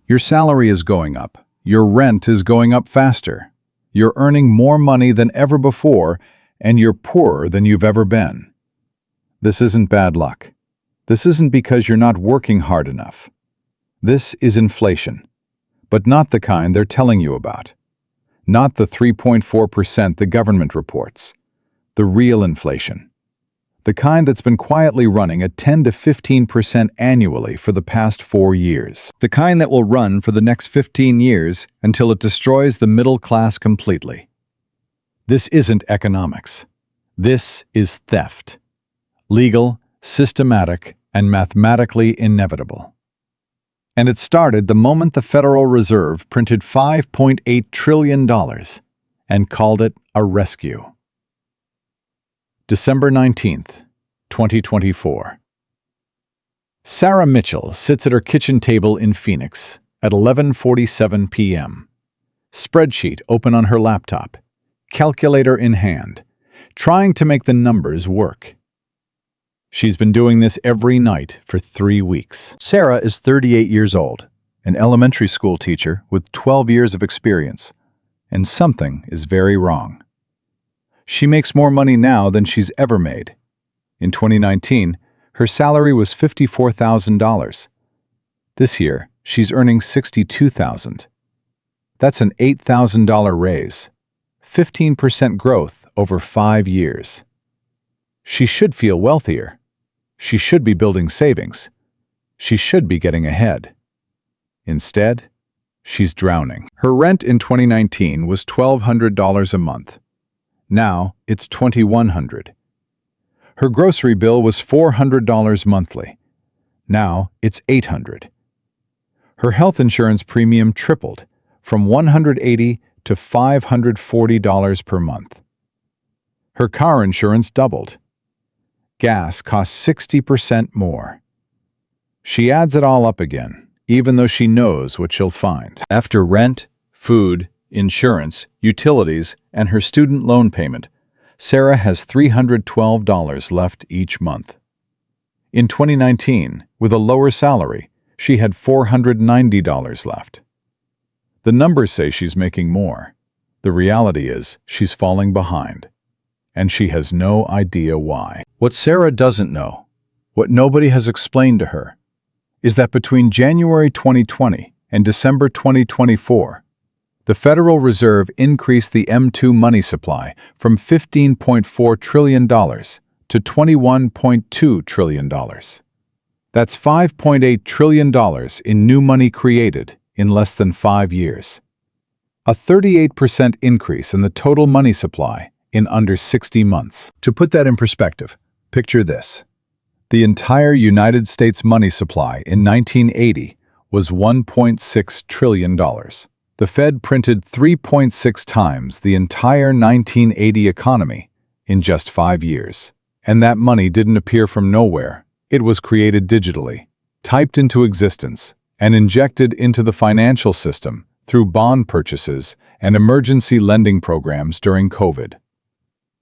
Your salary is going up. Your rent is going up faster. You're earning more money than ever before, and you're poorer than you've ever been. This isn't bad luck. This isn't because you're not working hard enough. This is inflation, but not the kind they're telling you about. Not the 3.4% the government reports. The real inflation. The kind that's been quietly running at 10 to 15% annually for the past 4 years. The kind that will run for the next 15 years until it destroys the middle class completely. This isn't economics. This is theft. Legal, systematic, and mathematically inevitable. And it started the moment the Federal Reserve printed $5.8 trillion and called it a rescue. December 19th, 2024. Sarah Mitchell sits at her kitchen table in Phoenix at 11:47 p.m. Spreadsheet open on her laptop, calculator in hand, trying to make the numbers work. She's been doing this every night for 3 weeks. Sarah is 38 years old, an elementary school teacher with 12 years of experience, and something is very wrong. She makes more money now than she's ever made. In 2019, her salary was $54,000. This year, she's earning $62,000. That's an $8,000 raise, 15% growth over 5 years. She should feel wealthier. She should be building savings. She should be getting ahead. Instead, she's drowning. Her rent in 2019 was $1,200 a month. Now it's $2,100. Her grocery bill was $400 monthly. Now it's $800. Her health insurance premium tripled from $180 to $540 per month. Her car insurance doubled. Gas costs 60% more. She adds it all up again, even though she knows what she'll find. After rent, food, insurance, utilities, and her student loan payment, Sarah has $312 left each month. In 2019, with a lower salary, she had $490 left. The numbers say she's making more. The reality is she's falling behind, and she has no idea why. What Sarah doesn't know, what nobody has explained to her, is that between January 2020 and December 2024, the Federal Reserve increased the M2 money supply from $15.4 trillion to $21.2 trillion. That's $5.8 trillion in new money created in less than 5 years. A 38% increase in the total money supply in under 60 months. To put that in perspective, picture this. The entire United States money supply in 1980 was $1.6 trillion. The Fed printed 3.6 times the entire 1980 economy in just 5 years. And that money didn't appear from nowhere. It was created digitally, typed into existence, and injected into the financial system through bond purchases and emergency lending programs during COVID.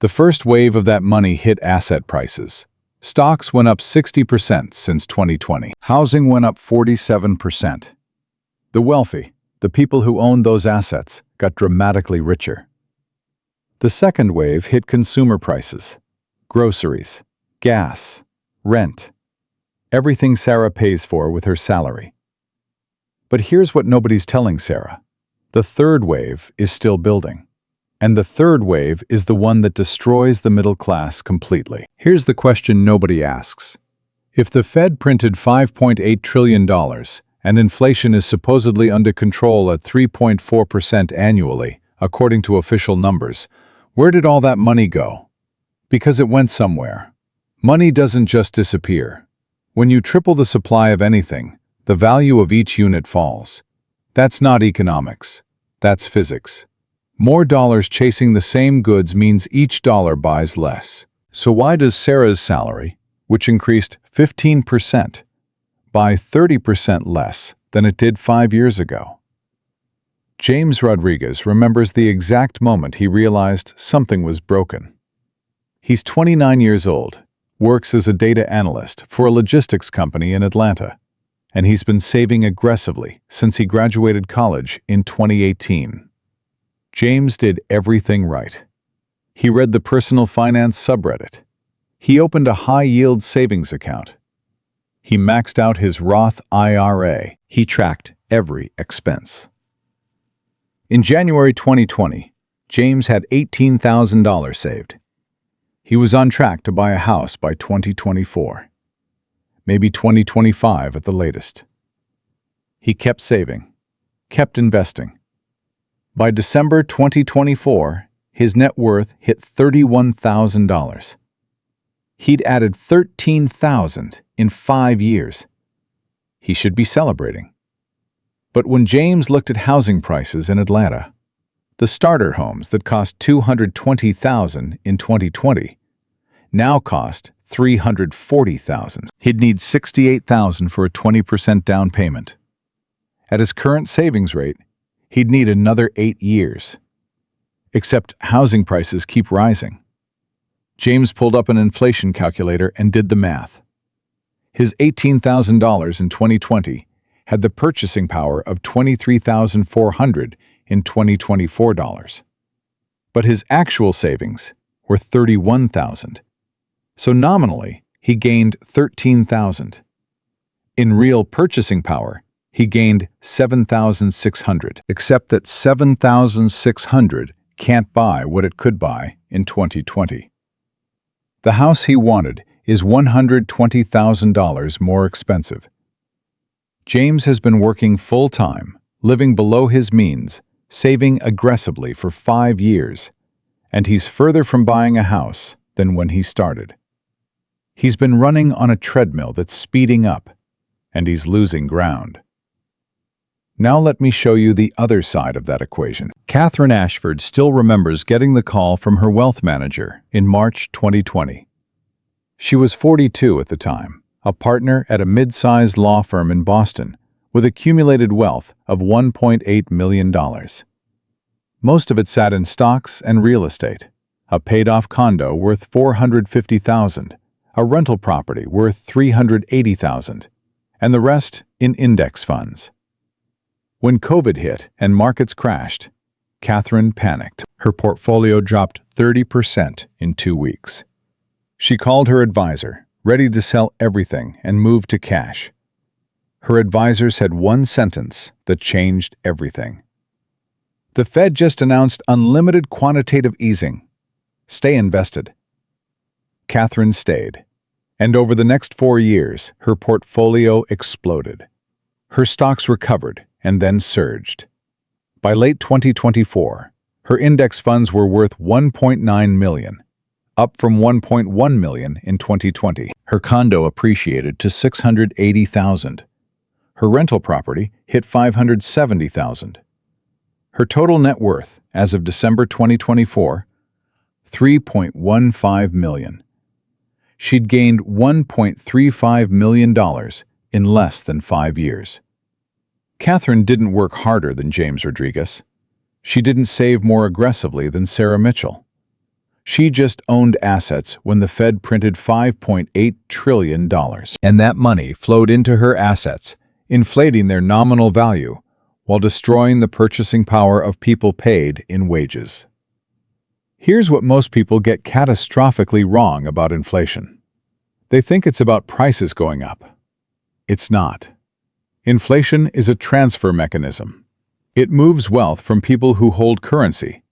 The first wave of that money hit asset prices. Stocks went up 60% since 2020. Housing went up 47%. The wealthy, the people who owned those assets, got dramatically richer. The second wave hit consumer prices, groceries, gas, rent, everything Sarah pays for with her salary. But here's what nobody's telling Sarah. The third wave is still building. And the third wave is the one that destroys the middle class completely. Here's the question nobody asks. If the Fed printed $5.8 trillion and inflation is supposedly under control at 3.4% annually, according to official numbers, where did all that money go? Because it went somewhere. Money doesn't just disappear. When you triple the supply of anything, the value of each unit falls. That's not economics. That's physics. More dollars chasing the same goods means each dollar buys less. So why does Sarah's salary, which increased 15%, buy 30% less than it did 5 years ago? James Rodriguez remembers the exact moment he realized something was broken. He's 29 years old, works as a data analyst for a logistics company in Atlanta, and he's been saving aggressively since he graduated college in 2018. James did everything right. He read the personal finance subreddit. He opened a high-yield savings account. He maxed out his Roth IRA. He tracked every expense. In January 2020, James had $18,000 saved. He was on track to buy a house by 2024, maybe 2025 at the latest. He kept saving, kept investing. By December 2024, his net worth hit $31,000. He'd added $13,000 in 5 years. He should be celebrating. But when James looked at housing prices in Atlanta, the starter homes that cost $220,000 in 2020 now cost $340,000. He'd need $68,000 for a 20% down payment. At his current savings rate, he'd need another 8 years. Except housing prices keep rising. James pulled up an inflation calculator and did the math. His $18,000 in 2020 had the purchasing power of $23,400 in 2024 dollars. But his actual savings were $31,000. So nominally, he gained $13,000. In real purchasing power, he gained $7,600, except that $7,600 can't buy what it could buy in 2020. The house he wanted is $120,000 more expensive. James has been working full-time, living below his means, saving aggressively for 5 years, and he's further from buying a house than when he started. He's been running on a treadmill that's speeding up, and he's losing ground. Now let me show you the other side of that equation. Catherine Ashford still remembers getting the call from her wealth manager in March 2020. She was 42 at the time, a partner at a mid-sized law firm in Boston with accumulated wealth of $1.8 million. Most of it sat in stocks and real estate, a paid-off condo worth $450,000, a rental property worth $380,000, and the rest in index funds. When COVID hit and markets crashed, Catherine panicked. Her portfolio dropped 30% in 2 weeks. She called her advisor, ready to sell everything and move to cash. Her advisor said one sentence that changed everything. The Fed just announced unlimited quantitative easing. Stay invested. Catherine stayed, and over the next 4 years, her portfolio exploded. Her stocks recovered and then surged. By late 2024, her index funds were worth $1.9 million, up from $1.1 million in 2020. Her condo appreciated to $680,000. Her rental property hit $570,000. Her total net worth, as of December 2024, $3.15 million. She'd gained $1.35 million in less than 5 years. Catherine didn't work harder than James Rodriguez. She didn't save more aggressively than Sarah Mitchell. She just owned assets when the Fed printed $5.8 trillion. And that money flowed into her assets, inflating their nominal value while destroying the purchasing power of people paid in wages. Here's what most people get catastrophically wrong about inflation. They think it's about prices going up. It's not. Inflation is a transfer mechanism. It moves wealth from people who hold currency,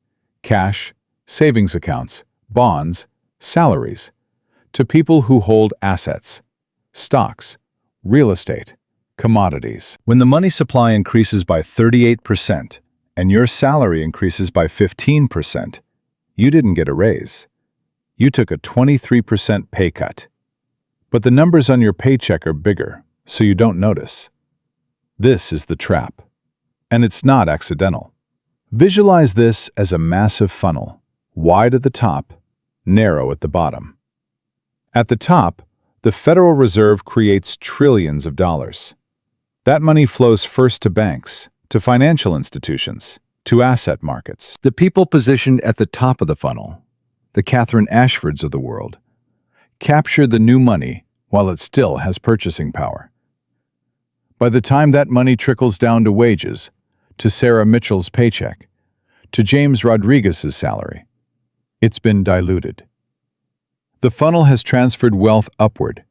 cash, savings accounts, bonds, salaries, to people who hold assets, stocks, real estate, commodities. When the money supply increases by 38% and your salary increases by 15%, you didn't get a raise. You took a 23% pay cut. But the numbers on your paycheck are bigger, so you don't notice. This is the trap. And it's not accidental. Visualize this as a massive funnel, wide at the top, narrow at the bottom. At the top, the Federal Reserve creates trillions of dollars. That money flows first to banks, to financial institutions, to asset markets. The people positioned at the top of the funnel, the Catherine Ashfords of the world, capture the new money while it still has purchasing power. By the time that money trickles down to wages, to Sarah Mitchell's paycheck, to James Rodriguez's salary, it's been diluted. The funnel has transferred wealth upward,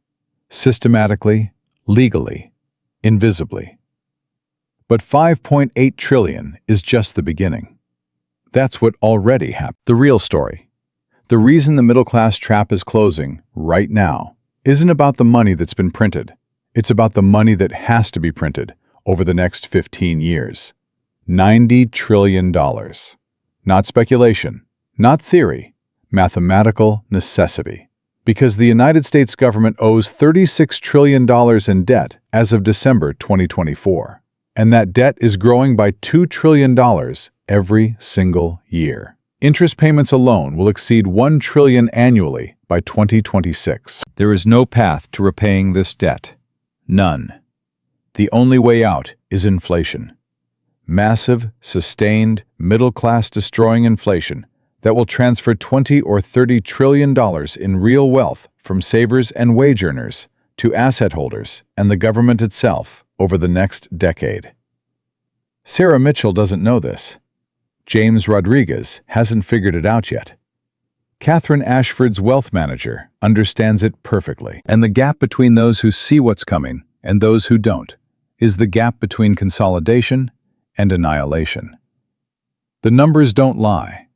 systematically, legally, invisibly. But 5.8 trillion is just the beginning. That's what already happened. The real story. The reason the middle-class trap is closing right now isn't about the money that's been printed. It's about the money that has to be printed over the next 15 years. $90 trillion. Not speculation, not theory, mathematical necessity. Because the United States government owes $36 trillion in debt as of December 2024. And that debt is growing by $2 trillion every single year. Interest payments alone will exceed $1 trillion annually by 2026. There is no path to repaying this debt. None. The only way out is inflation. Massive, sustained, middle-class destroying inflation that will transfer $20 or $30 trillion in real wealth from savers and wage earners to asset holders and the government itself over the next decade. Sarah Mitchell doesn't know this. James Rodriguez hasn't figured it out yet. Catherine Ashford's wealth manager understands it perfectly. And the gap between those who see what's coming and those who don't is the gap between consolidation and annihilation. The numbers don't lie.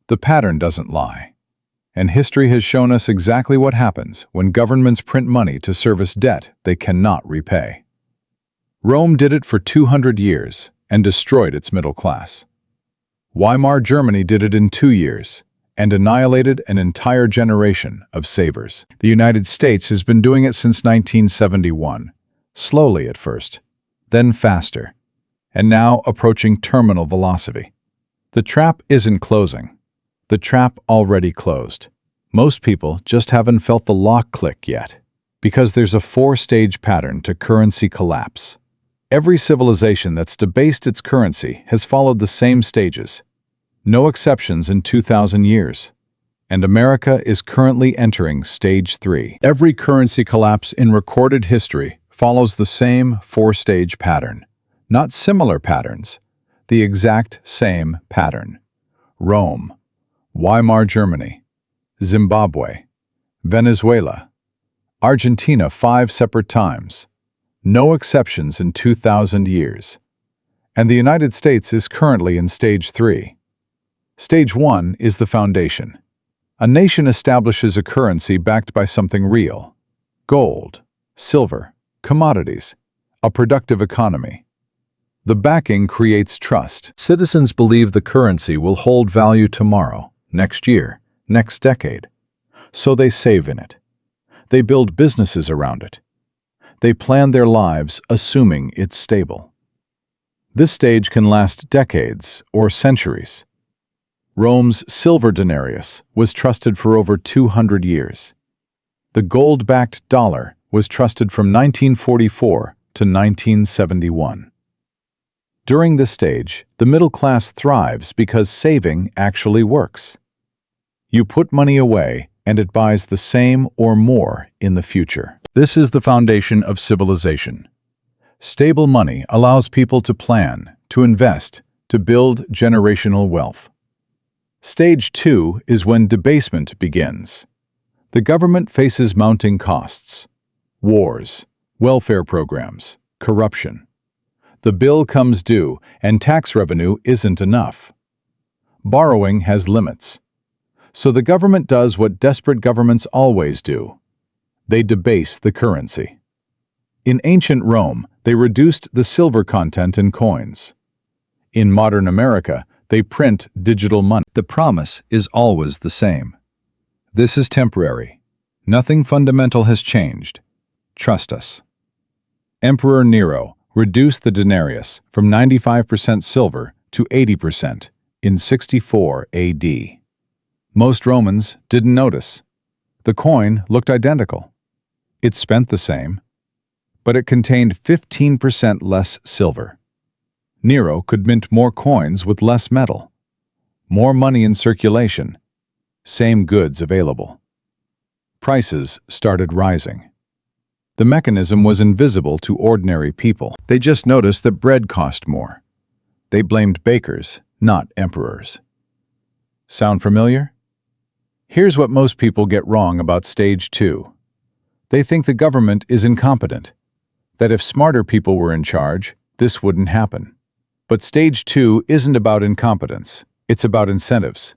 The pattern doesn't lie. And history has shown us exactly what happens when governments print money to service debt they cannot repay. Rome did it for 200 years and destroyed its middle class. Weimar Germany did it in 2 years and annihilated an entire generation of savers. The United States has been doing it since 1971, slowly at first, then faster, and now approaching terminal velocity. The trap isn't closing. The trap already closed. Most people just haven't felt the lock click yet, because there's a 4-stage pattern to currency collapse. Every civilization that's debased its currency has followed the same stages. No exceptions in 2,000 years. And America is currently entering stage 3. Every currency collapse in recorded history follows the same 4-stage pattern. Not similar patterns, the exact same pattern. Rome, Weimar Germany, Zimbabwe, Venezuela, Argentina 5 separate times. No exceptions in 2,000 years. And the United States is currently in stage 3. Stage 1 is the foundation. A nation establishes a currency backed by something real. Gold, silver, commodities, a productive economy. The backing creates trust. Citizens believe the currency will hold value tomorrow, next year, next decade. So they save in it. They build businesses around it. They plan their lives assuming it's stable. This stage can last decades or centuries. Rome's silver denarius was trusted for over 200 years. The gold-backed dollar was trusted from 1944 to 1971. During this stage, the middle class thrives because saving actually works. You put money away and it buys the same or more in the future. This is the foundation of civilization. Stable money allows people to plan, to invest, to build generational wealth. Stage 2 is when debasement begins. The government faces mounting costs, wars, welfare programs, corruption. The bill comes due and tax revenue isn't enough. Borrowing has limits. So the government does what desperate governments always do. They debase the currency. In ancient Rome, they reduced the silver content in coins. In modern America, they print digital money. The promise is always the same. This is temporary. Nothing fundamental has changed. Trust us. Emperor Nero reduced the denarius from 95% silver to 80% in 64 AD. Most Romans didn't notice. The coin looked identical. It spent the same, but it contained 15% less silver. Nero could mint more coins with less metal. More money in circulation. Same goods available. Prices started rising. The mechanism was invisible to ordinary people. They just noticed that bread cost more. They blamed bakers, not emperors. Sound familiar? Here's what most people get wrong about stage 2. They think the government is incompetent, that if smarter people were in charge, this wouldn't happen. But stage 2 isn't about incompetence, it's about incentives.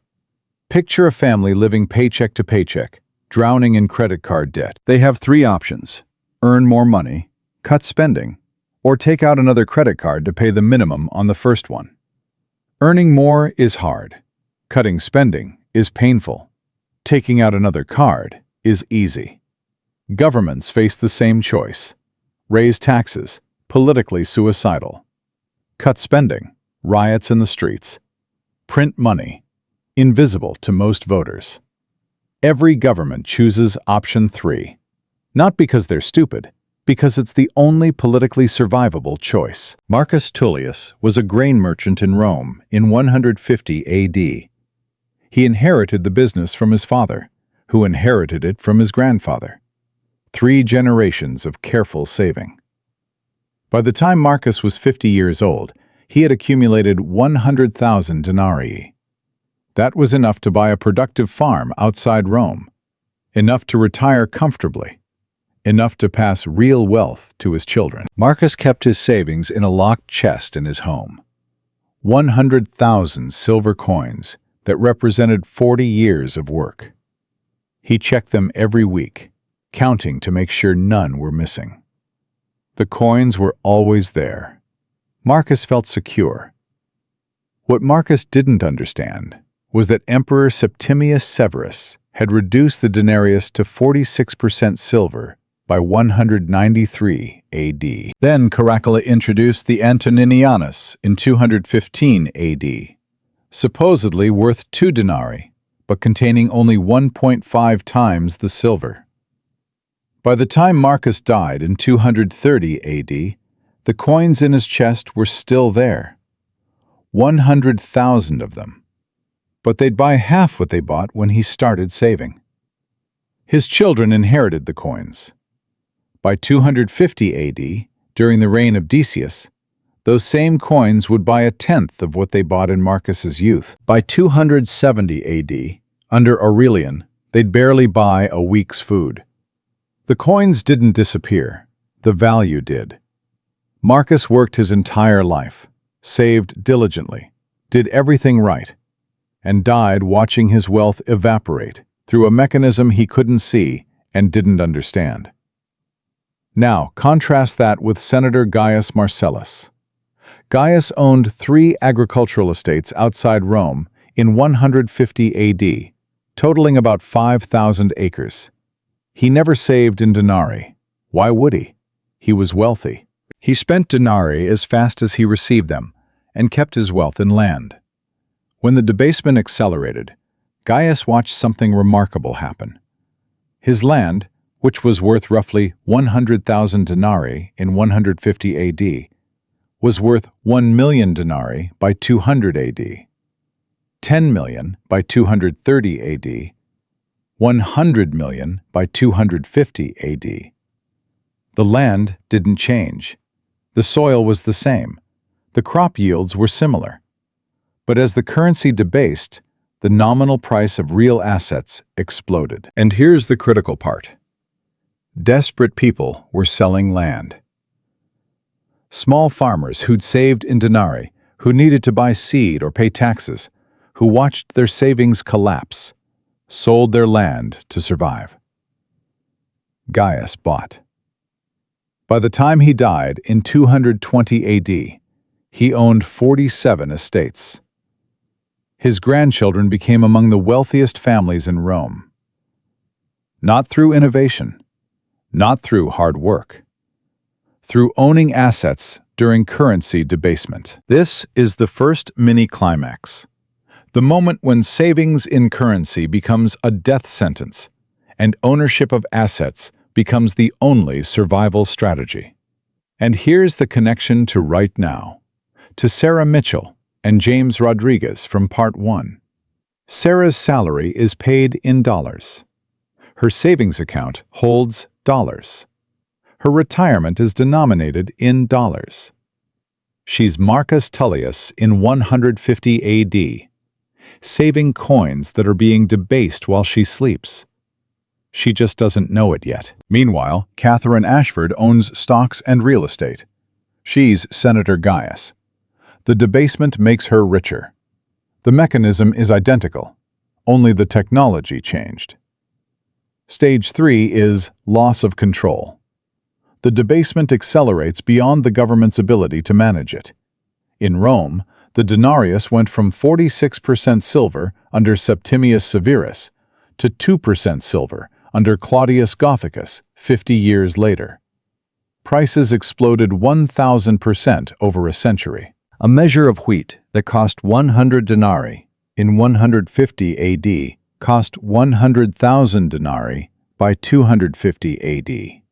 Picture a family living paycheck to paycheck, drowning in credit card debt. They have 3 options: earn more money, cut spending, or take out another credit card to pay the minimum on the first one. Earning more is hard. Cutting spending is painful. Taking out another card is easy. Governments face the same choice. Raise taxes, politically suicidal. Cut spending, riots in the streets. Print money, invisible to most voters. Every government chooses option 3, not because they're stupid, because it's the only politically survivable choice. Marcus Tullius was a grain merchant in Rome in 150 AD. He inherited the business from his father, who inherited it from his grandfather. 3 generations of careful saving. By the time Marcus was 50 years old, he had accumulated 100,000 denarii. That was enough to buy a productive farm outside Rome, enough to retire comfortably, enough to pass real wealth to his children. Marcus kept his savings in a locked chest in his home. 100,000 silver coins that represented 40 years of work. He checked them every week, counting to make sure none were missing. The coins were always there. Marcus felt secure. What Marcus didn't understand was that Emperor Septimius Severus had reduced the denarius to 46% silver by 193 AD. Then Caracalla introduced the Antoninianus in 215 AD, supposedly worth 2 denarii, but containing only 1.5 times the silver. By the time Marcus died in 230 AD, the coins in his chest were still there. 100,000 of them. But they'd buy half what they bought when he started saving. His children inherited the coins. By 250 AD, during the reign of Decius, those same coins would buy 1/10 of what they bought in Marcus's youth. By 270 AD, under Aurelian, they'd barely buy a week's food. The coins didn't disappear, the value did. Marcus worked his entire life, saved diligently, did everything right, and died watching his wealth evaporate through a mechanism he couldn't see and didn't understand. Now, contrast that with Senator Gaius Marcellus. Gaius owned 3 agricultural estates outside Rome in 150 AD, totaling about 5,000 acres. He never saved in denarii. Why would he? He was wealthy. He spent denarii as fast as he received them, and kept his wealth in land. When the debasement accelerated, Gaius watched something remarkable happen. His land, which was worth roughly 100,000 denarii in 150 AD, was worth 1 million denarii by 200 AD, 10 million by 230 AD, 100 million by 250 AD. The land didn't change. The soil was the same. The crop yields were similar. But as the currency debased, the nominal price of real assets exploded. And here's the critical part. Desperate people were selling land. Small farmers who'd saved in denarii, who needed to buy seed or pay taxes, who watched their savings collapse, sold their land to survive. Gaius bought. By the time he died in 220 AD, he owned 47 estates. His grandchildren became among the wealthiest families in Rome. Not through innovation, not through hard work, through owning assets during currency debasement. This is the first mini-climax. The moment when savings in currency becomes a death sentence, and ownership of assets becomes the only survival strategy. And here's the connection to right now, to Sarah Mitchell and James Rodriguez from Part 1. Sarah's salary is paid in dollars. Her savings account holds dollars. Her retirement is denominated in dollars. She's Marcus Tullius in 150 AD, saving coins that are being debased while she sleeps. She just doesn't know it yet. Meanwhile, Catherine Ashford owns stocks and real estate. She's Senator Gaius. The debasement makes her richer. The mechanism is identical, only the technology changed. Stage 3 is loss of control. The debasement accelerates beyond the government's ability to manage it. In Rome, the denarius went from 46% silver under Septimius Severus to 2% silver under Claudius Gothicus 50 years later. Prices exploded 1,000% over a century. A measure of wheat that cost 100 denarii in 150 AD cost 100,000 denarii by 250 AD.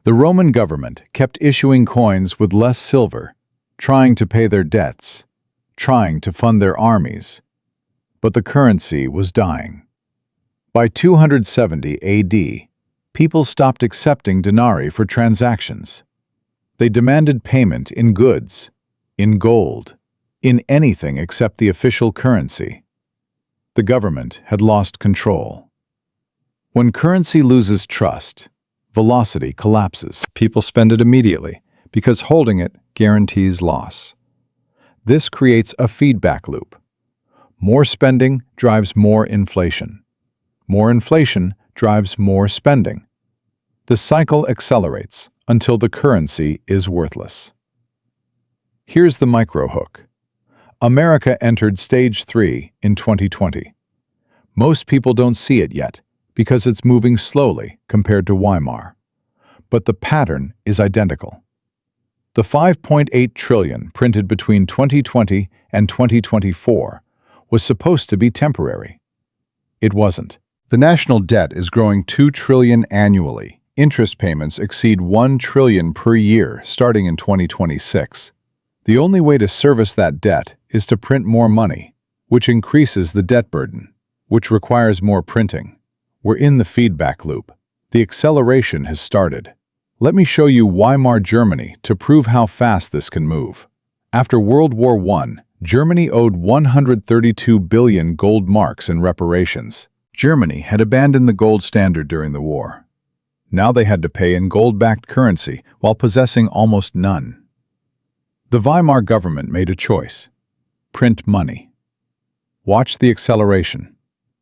The Roman government kept issuing coins with less silver, trying to pay their debts, trying to fund their armies, but the currency was dying. By 270 AD, people stopped accepting denarii for transactions. They demanded payment in goods, in gold, in anything except the official currency. The government had lost control. When currency loses trust, velocity collapses. People spend it immediately because holding it guarantees loss. This creates a feedback loop. More spending drives more inflation. More inflation drives more spending. The cycle accelerates until the currency is worthless. Here's the micro hook. America entered Stage 3 in 2020. Most people don't see it yet because it's moving slowly compared to Weimar. But the pattern is identical. The 5.8 trillion printed between 2020 and 2024 was supposed to be temporary. It wasn't. The national debt is growing 2 trillion annually. Interest payments exceed 1 trillion per year starting in 2026. The only way to service that debt is to print more money, which increases the debt burden, which requires more printing. We're in the feedback loop. The acceleration has started. Let me show you Weimar Germany to prove how fast this can move. After World War I, Germany owed 132 billion gold marks in reparations. Germany had abandoned the gold standard during the war. Now they had to pay in gold-backed currency while possessing almost none. The Weimar government made a choice: print money. Watch the acceleration.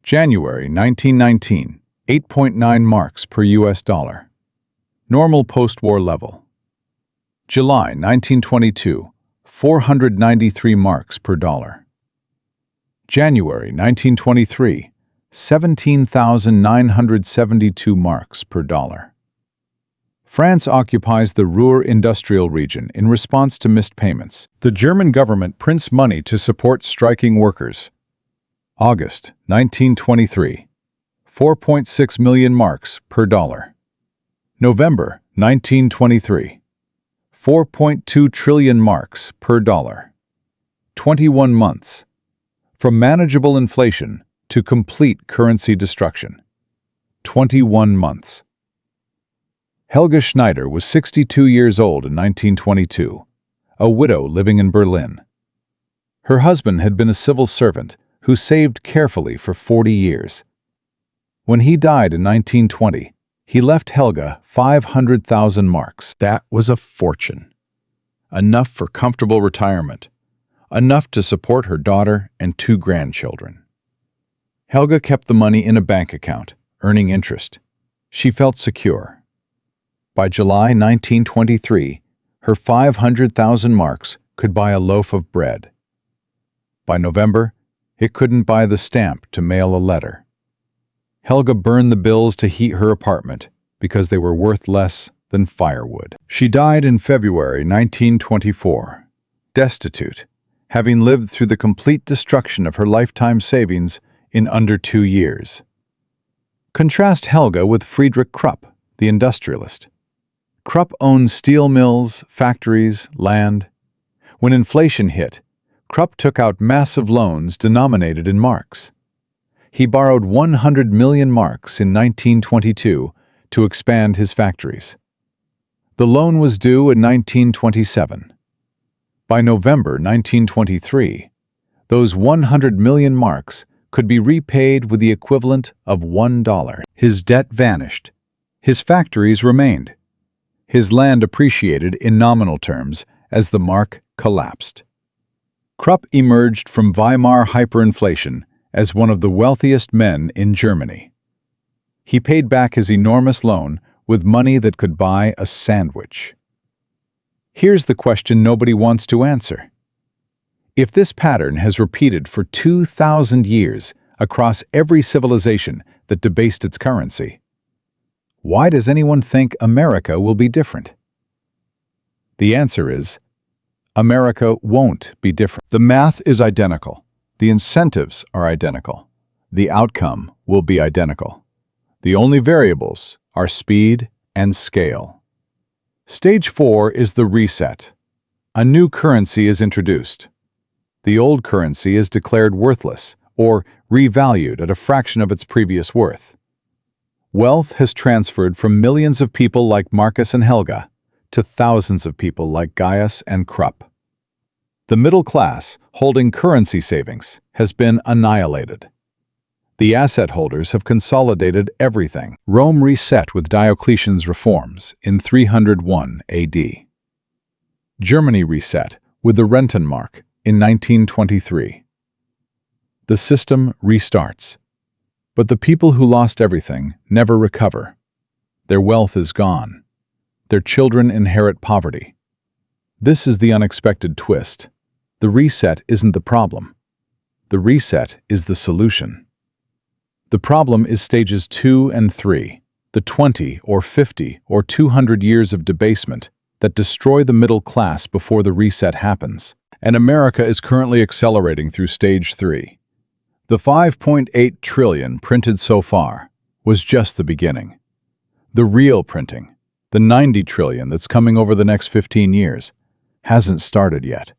January 1919, 8.9 marks per US dollar. Normal post-war level. July 1922, 493 marks per dollar. January 1923, 17,972 marks per dollar. France occupies the Ruhr industrial region in response to missed payments. The German government prints money to support striking workers. August 1923, 4.6 million marks per dollar. November 1923, 4.2 trillion marks per dollar. 21 months. From manageable inflation to complete currency destruction. 21 months. Helga Schneider was 62 years old in 1922, a widow living in Berlin. Her husband had been a civil servant who saved carefully for 40 years. When he died in 1920, he left Helga 500,000 marks. That was a fortune. Enough for comfortable retirement. Enough to support her daughter and 2 grandchildren. Helga kept the money in a bank account, earning interest. She felt secure. By July 1923, her 500,000 marks could buy a loaf of bread. By November, it couldn't buy the stamp to mail a letter. Helga burned the bills to heat her apartment because they were worth less than firewood. She died in February 1924, destitute, having lived through the complete destruction of her lifetime savings in under 2 years. Contrast Helga with Friedrich Krupp, the industrialist. Krupp owned steel mills, factories, land. When inflation hit, Krupp took out massive loans denominated in marks. He borrowed 100 million marks in 1922 to expand his factories. The loan was due in 1927. By November 1923, those 100 million marks could be repaid with the equivalent of $1. His debt vanished. His factories remained. His land appreciated in nominal terms as the mark collapsed. Krupp emerged from Weimar hyperinflation as one of the wealthiest men in Germany. He paid back his enormous loan with money that could buy a sandwich. Here's the question nobody wants to answer. If this pattern has repeated for 2,000 years across every civilization that debased its currency, why does anyone think America will be different? The answer is, America won't be different. The math is identical. The incentives are identical. The outcome will be identical. The only variables are speed and scale. Stage 4 is the reset. A new currency is introduced. The old currency is declared worthless or revalued at a fraction of its previous worth. Wealth has transferred from millions of people like Marcus and Helga to thousands of people like Gaius and Krupp. The middle class, holding currency savings, has been annihilated. The asset holders have consolidated everything. Rome reset with Diocletian's reforms in 301 AD. Germany reset with the Rentenmark in 1923. The system restarts. But the people who lost everything never recover. Their wealth is gone. Their children inherit poverty. This is the unexpected twist. The reset isn't the problem. The reset is the solution. The problem is stages 2 and 3, the 20 or 50 or 200 years of debasement that destroy the middle class before the reset happens. And America is currently accelerating through stage 3. The 5.8 trillion printed so far was just the beginning. The real printing, the 90 trillion that's coming over the next 15 years, hasn't started yet.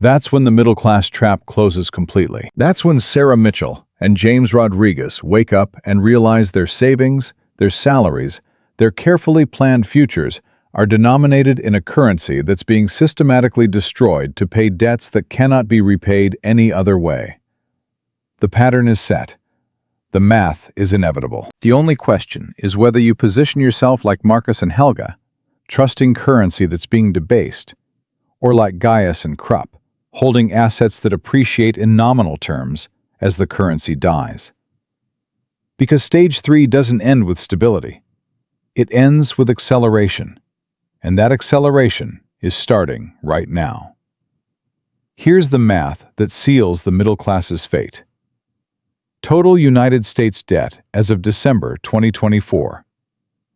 That's when the middle-class trap closes completely. That's when Sarah Mitchell and James Rodriguez wake up and realize their savings, their salaries, their carefully planned futures are denominated in a currency that's being systematically destroyed to pay debts that cannot be repaid any other way. The pattern is set. The math is inevitable. The only question is whether you position yourself like Marcus and Helga, trusting currency that's being debased, or like Gaius and Krupp, holding assets that appreciate in nominal terms as the currency dies. Because stage 3 doesn't end with stability. It ends with acceleration, and that acceleration is starting right now. Here's the math that seals the middle class's fate. Total United States debt as of December 2024,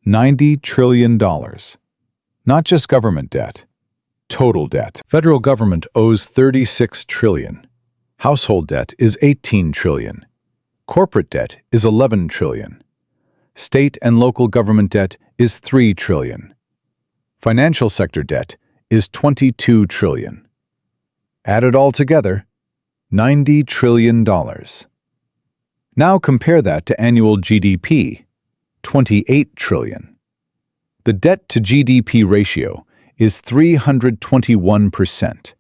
$90 trillion. Not just government debt, total debt. Federal government owes $36 trillion. Household debt is $18 trillion. Corporate debt is $11 trillion. State and local government debt is $3 trillion. Financial sector debt is $22 trillion. Add it all together, $90 trillion. Now compare that to annual GDP, $28 trillion. The debt-to-GDP ratio is 321%.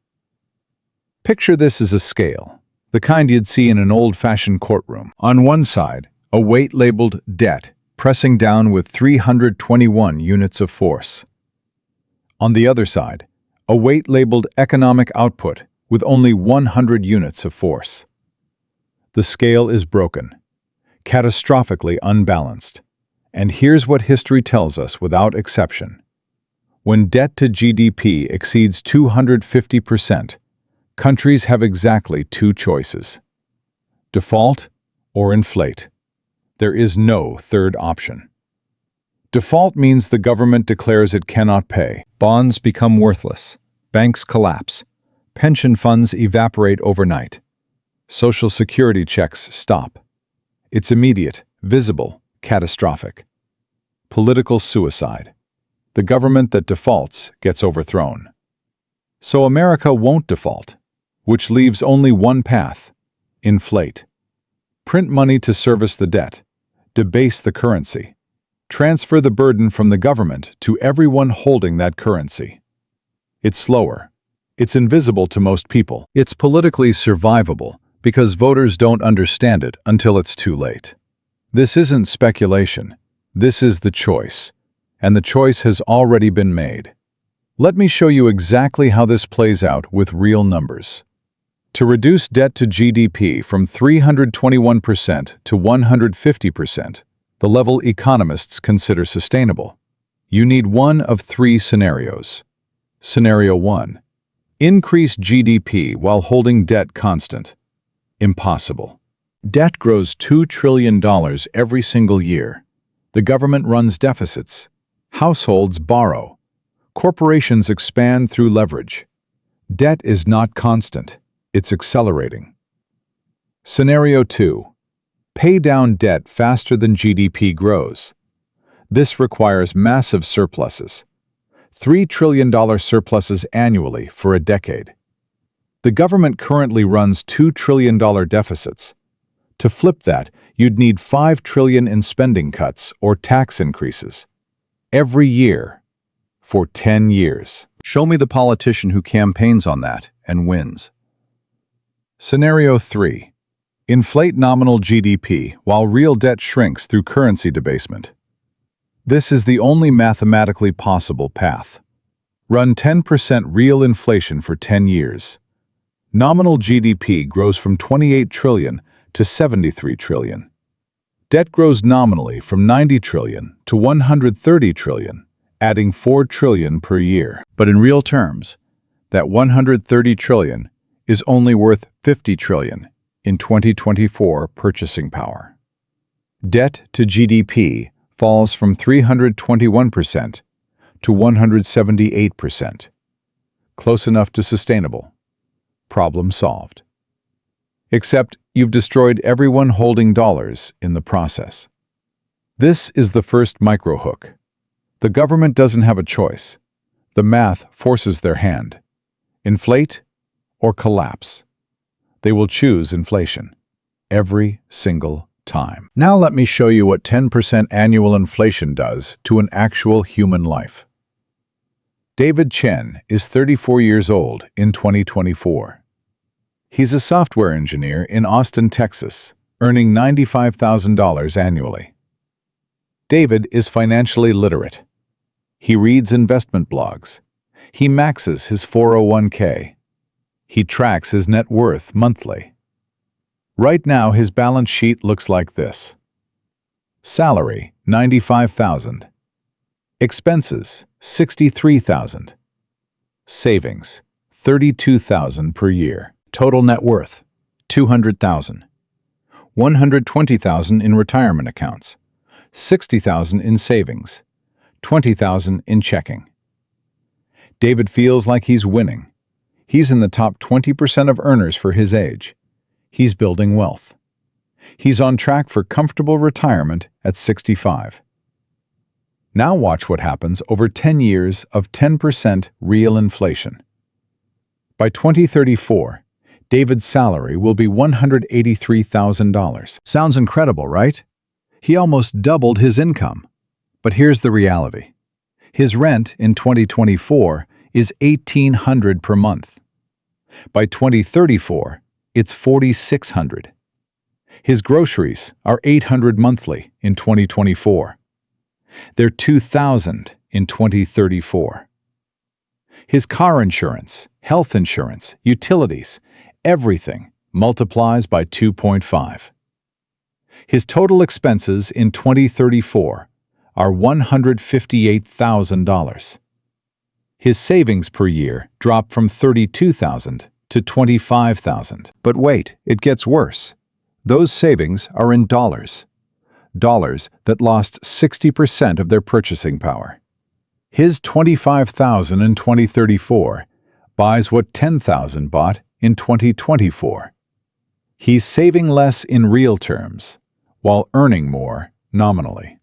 Picture this as a scale, the kind you'd see in an old-fashioned courtroom. On one side, a weight labeled debt, pressing down with 321 units of force. On the other side, a weight labeled economic output with only 100 units of force. The scale is broken, catastrophically unbalanced. And here's what history tells us without exception. When debt to GDP exceeds 250%, countries have exactly two choices: default or inflate. There is no third option. Default means the government declares it cannot pay. Bonds become worthless. Banks collapse. Pension funds evaporate overnight. Social security checks stop. It's immediate, visible, catastrophic. Political suicide. The government that defaults gets overthrown. So America won't default, which leaves only one path: inflate. Print money to service the debt, debase the currency, Transfer the burden from the government to everyone holding that currency. It's slower. It's invisible to most people. It's politically survivable because voters don't understand it until it's too late. This isn't speculation. This is the choice. And the choice has already been made. Let me show you exactly how this plays out with real numbers. To reduce debt to GDP from 321% to 150%, the level economists consider sustainable, you need one of three scenarios. Scenario 1. Increase GDP while holding debt constant. Impossible. Debt grows $2 trillion every single year. The government runs deficits. Households borrow. Corporations expand through leverage. Debt is not constant. It's accelerating. Scenario 2. Pay down debt faster than GDP grows. This requires massive surpluses. $3 trillion surpluses annually for a decade. The government currently runs $2 trillion deficits. To flip that, you'd need $5 trillion in spending cuts or tax increases. Every year. For 10 years. Show me the politician who campaigns on that and wins. Scenario 3. Inflate nominal GDP while real debt shrinks through currency debasement. This is the only mathematically possible path. Run 10% real inflation for 10 years. Nominal GDP grows from 28 trillion to 73 trillion. Debt grows nominally from 90 trillion to 130 trillion, adding 4 trillion per year. But in real terms, that 130 trillion is only worth 50 trillion in 2024 purchasing power. Debt to GDP falls from 321% to 178%. Close enough to sustainable. Problem solved. Except you've destroyed everyone holding dollars in the process. This is the first microhook. The government doesn't have a choice. The math forces their hand. Inflate or collapse. They will choose inflation. Every single time. Now let me show you what 10% annual inflation does to an actual human life. David Chen is 34 years old in 2024. He's a software engineer in Austin, Texas, earning $95,000 annually. David is financially literate. He reads investment blogs. He maxes his 401k. He tracks his net worth monthly. Right now, his balance sheet looks like this. Salary, $95,000. Expenses, $63,000. Savings, $32,000 per year. Total net worth, $200,000. $120,000 in retirement accounts. $60,000 in savings. $20,000 in checking. David feels like he's winning. He's in the top 20% of earners for his age. He's building wealth. He's on track for comfortable retirement at 65. Now watch what happens over 10 years of 10% real inflation. By 2034, David's salary will be $183,000. Sounds incredible, right? He almost doubled his income. But here's the reality. His rent in 2024 is $1,800 per month. By 2034, it's $4,600. His groceries are $800 monthly in 2024. They're $2,000 in 2034. His car insurance, health insurance, utilities, everything multiplies by 2.5. His total expenses in 2034 are $158,000. His savings per year drop from $32,000 to $25,000. But wait, it gets worse. Those savings are in dollars. Dollars that lost 60% of their purchasing power. His $25,000 in 2034 buys what $10,000 bought in 2024. He's saving less in real terms, while earning more nominally.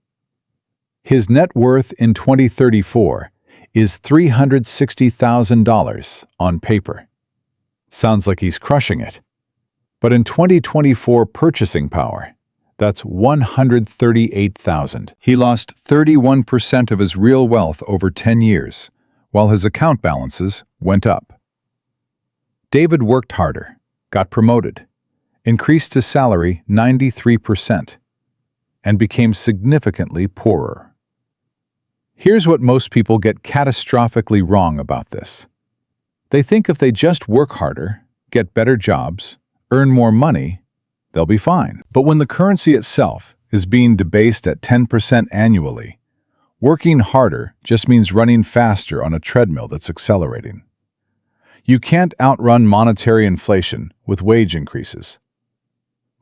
His net worth in 2034 is $360,000 on paper. Sounds like he's crushing it. But in 2024 purchasing power, That's $138,000. He lost 31% of his real wealth over 10 years, while his account balances went up. David worked harder, got promoted, increased his salary 93%, and became significantly poorer. Here's what most people get catastrophically wrong about this. They think if they just work harder, get better jobs, earn more money, they'll be fine. But when the currency itself is being debased at 10% annually, working harder just means running faster on a treadmill that's accelerating. You can't outrun monetary inflation with wage increases.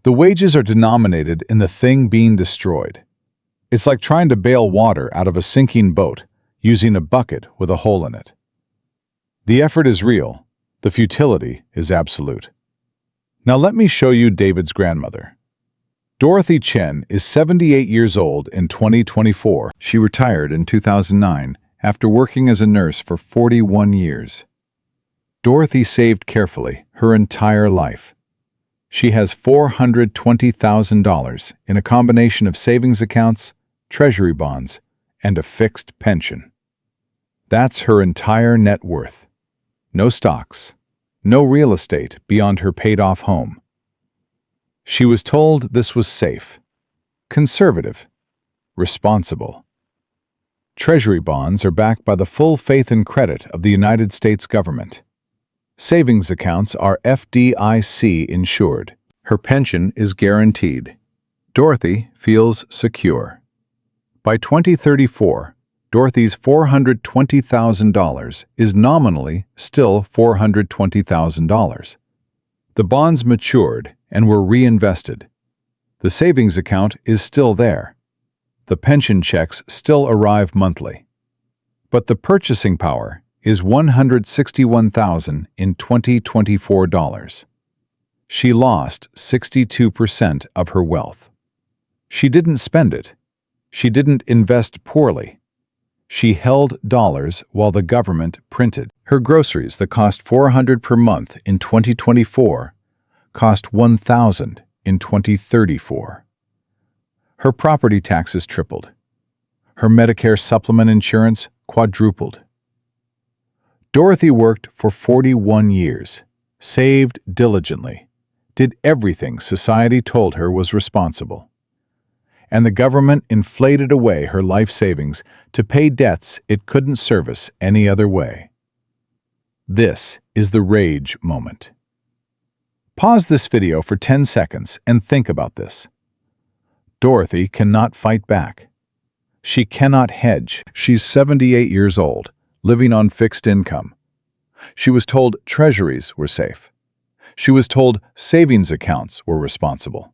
The wages are denominated in the thing being destroyed. It's like trying to bail water out of a sinking boat using a bucket with a hole in it. The effort is real, the futility is absolute. Now let me show you David's grandmother. Dorothy Chen is 78 years old in 2024. She retired in 2009 after working as a nurse for 41 years. Dorothy saved carefully her entire life. She has $420,000 in a combination of savings accounts, treasury bonds, and a fixed pension. That's her entire net worth. No stocks, no real estate beyond her paid-off home. She was told this was safe, conservative, responsible. Treasury bonds are backed by the full faith and credit of the United States government. Savings accounts are FDIC insured. Her pension is guaranteed. Dorothy feels secure. By 2034, Dorothy's $420,000 is nominally still $420,000. The bonds matured and were reinvested. The savings account is still there. The pension checks still arrive monthly. But the purchasing power is $161,000 in 2024 dollars. She lost 62% of her wealth. She didn't spend it. She didn't invest poorly. She held dollars while the government printed. Her groceries that cost $400 per month in 2024 cost $1,000 in 2034. Her property taxes tripled. Her Medicare supplement insurance quadrupled. Dorothy worked for 41 years, saved diligently, did everything society told her was responsible. And the government inflated away her life savings to pay debts it couldn't service any other way. This is the rage moment. Pause this video for 10 seconds and think about this. Dorothy cannot fight back. She cannot hedge. She's 78 years old, living on fixed income. She was told treasuries were safe. She was told savings accounts were responsible.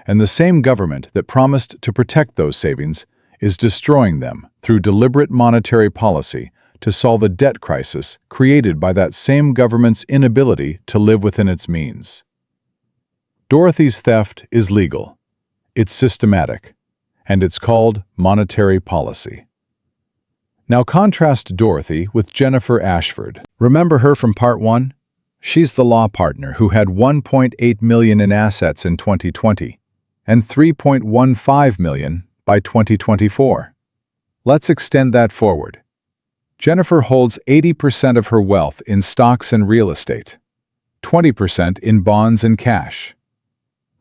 And the same government that promised to protect those savings is destroying them through deliberate monetary policy to solve a debt crisis created by that same government's inability to live within its means. Dorothy's theft is legal, it's systematic, and it's called monetary policy. Now contrast Dorothy with Jennifer Ashford. Remember her from part 1? She's the law partner who had $1.8 million in assets in 2020 and $3.15 million by 2024. Let's extend that forward. Jennifer holds 80% of her wealth in stocks and real estate, 20% in bonds and cash.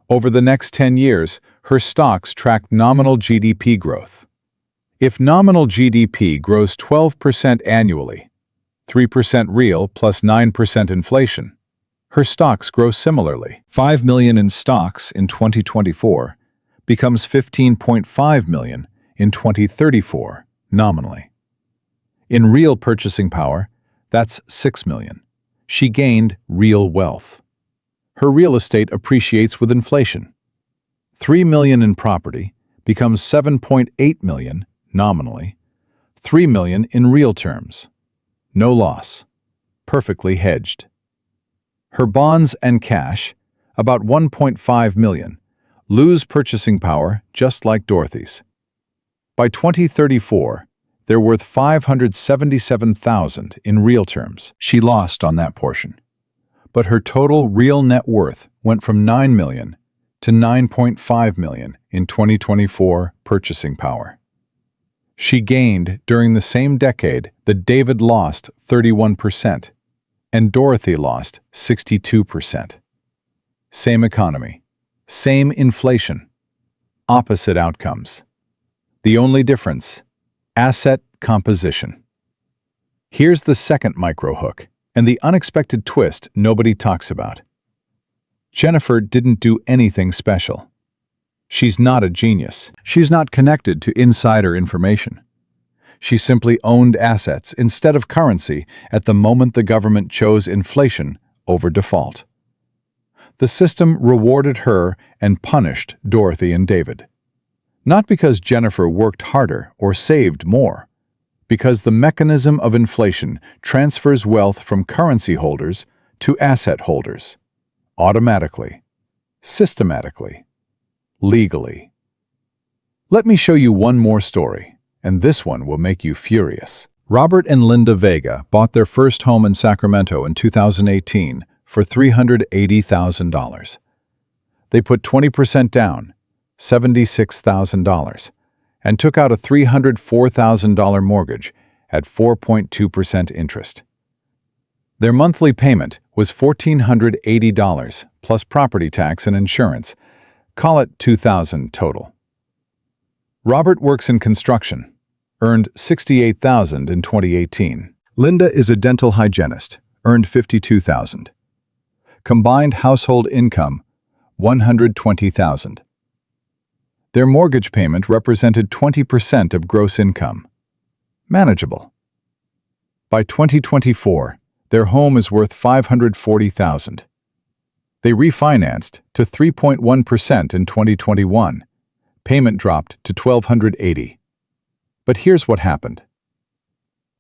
Over the next 10 years, her stocks track nominal GDP growth. If nominal GDP grows 12% annually, 3% real plus 9% inflation, her stocks grow similarly. $5 million in stocks in 2024 becomes $15.5 million in 2034 nominally. In real purchasing power, that's $6 million. She gained real wealth. Her real estate appreciates with inflation. $3 million in property becomes $7.8 million nominally, $3 million in real terms. No loss. Perfectly hedged. Her bonds and cash, about $1.5 million, lose purchasing power just like Dorothy's. By 2034, they're worth $577,000 in real terms. She lost on that portion. But her total real net worth went from $9 million to 9.5 million in 2024 purchasing power. She gained during the same decade that David lost 31% and Dorothy lost 62%. Same economy, same inflation, opposite outcomes. The only difference: asset composition. Here's the second micro hook, and the unexpected twist nobody talks about. Jennifer didn't do anything special. She's not a genius. She's not connected to insider information. She simply owned assets instead of currency at the moment the government chose inflation over default. The system rewarded her and punished Dorothy and David. Not because Jennifer worked harder or saved more, because the mechanism of inflation transfers wealth from currency holders to asset holders, automatically, systematically, legally. Let me show you one more story, and this one will make you furious. Robert and Linda Vega bought their first home in Sacramento in 2018 for $380,000. They put 20% down, $76,000, and took out a $304,000 mortgage at 4.2% interest. Their monthly payment was $1,480 plus property tax and insurance. Call it $2,000 total. Robert works in construction, earned $68,000 in 2018. Linda is a dental hygienist, earned $52,000. Combined household income, $120,000. Their mortgage payment represented 20% of gross income. Manageable. By 2024, their home is worth $540,000. They refinanced to 3.1% in 2021. Payment dropped to $1,280. But here's what happened.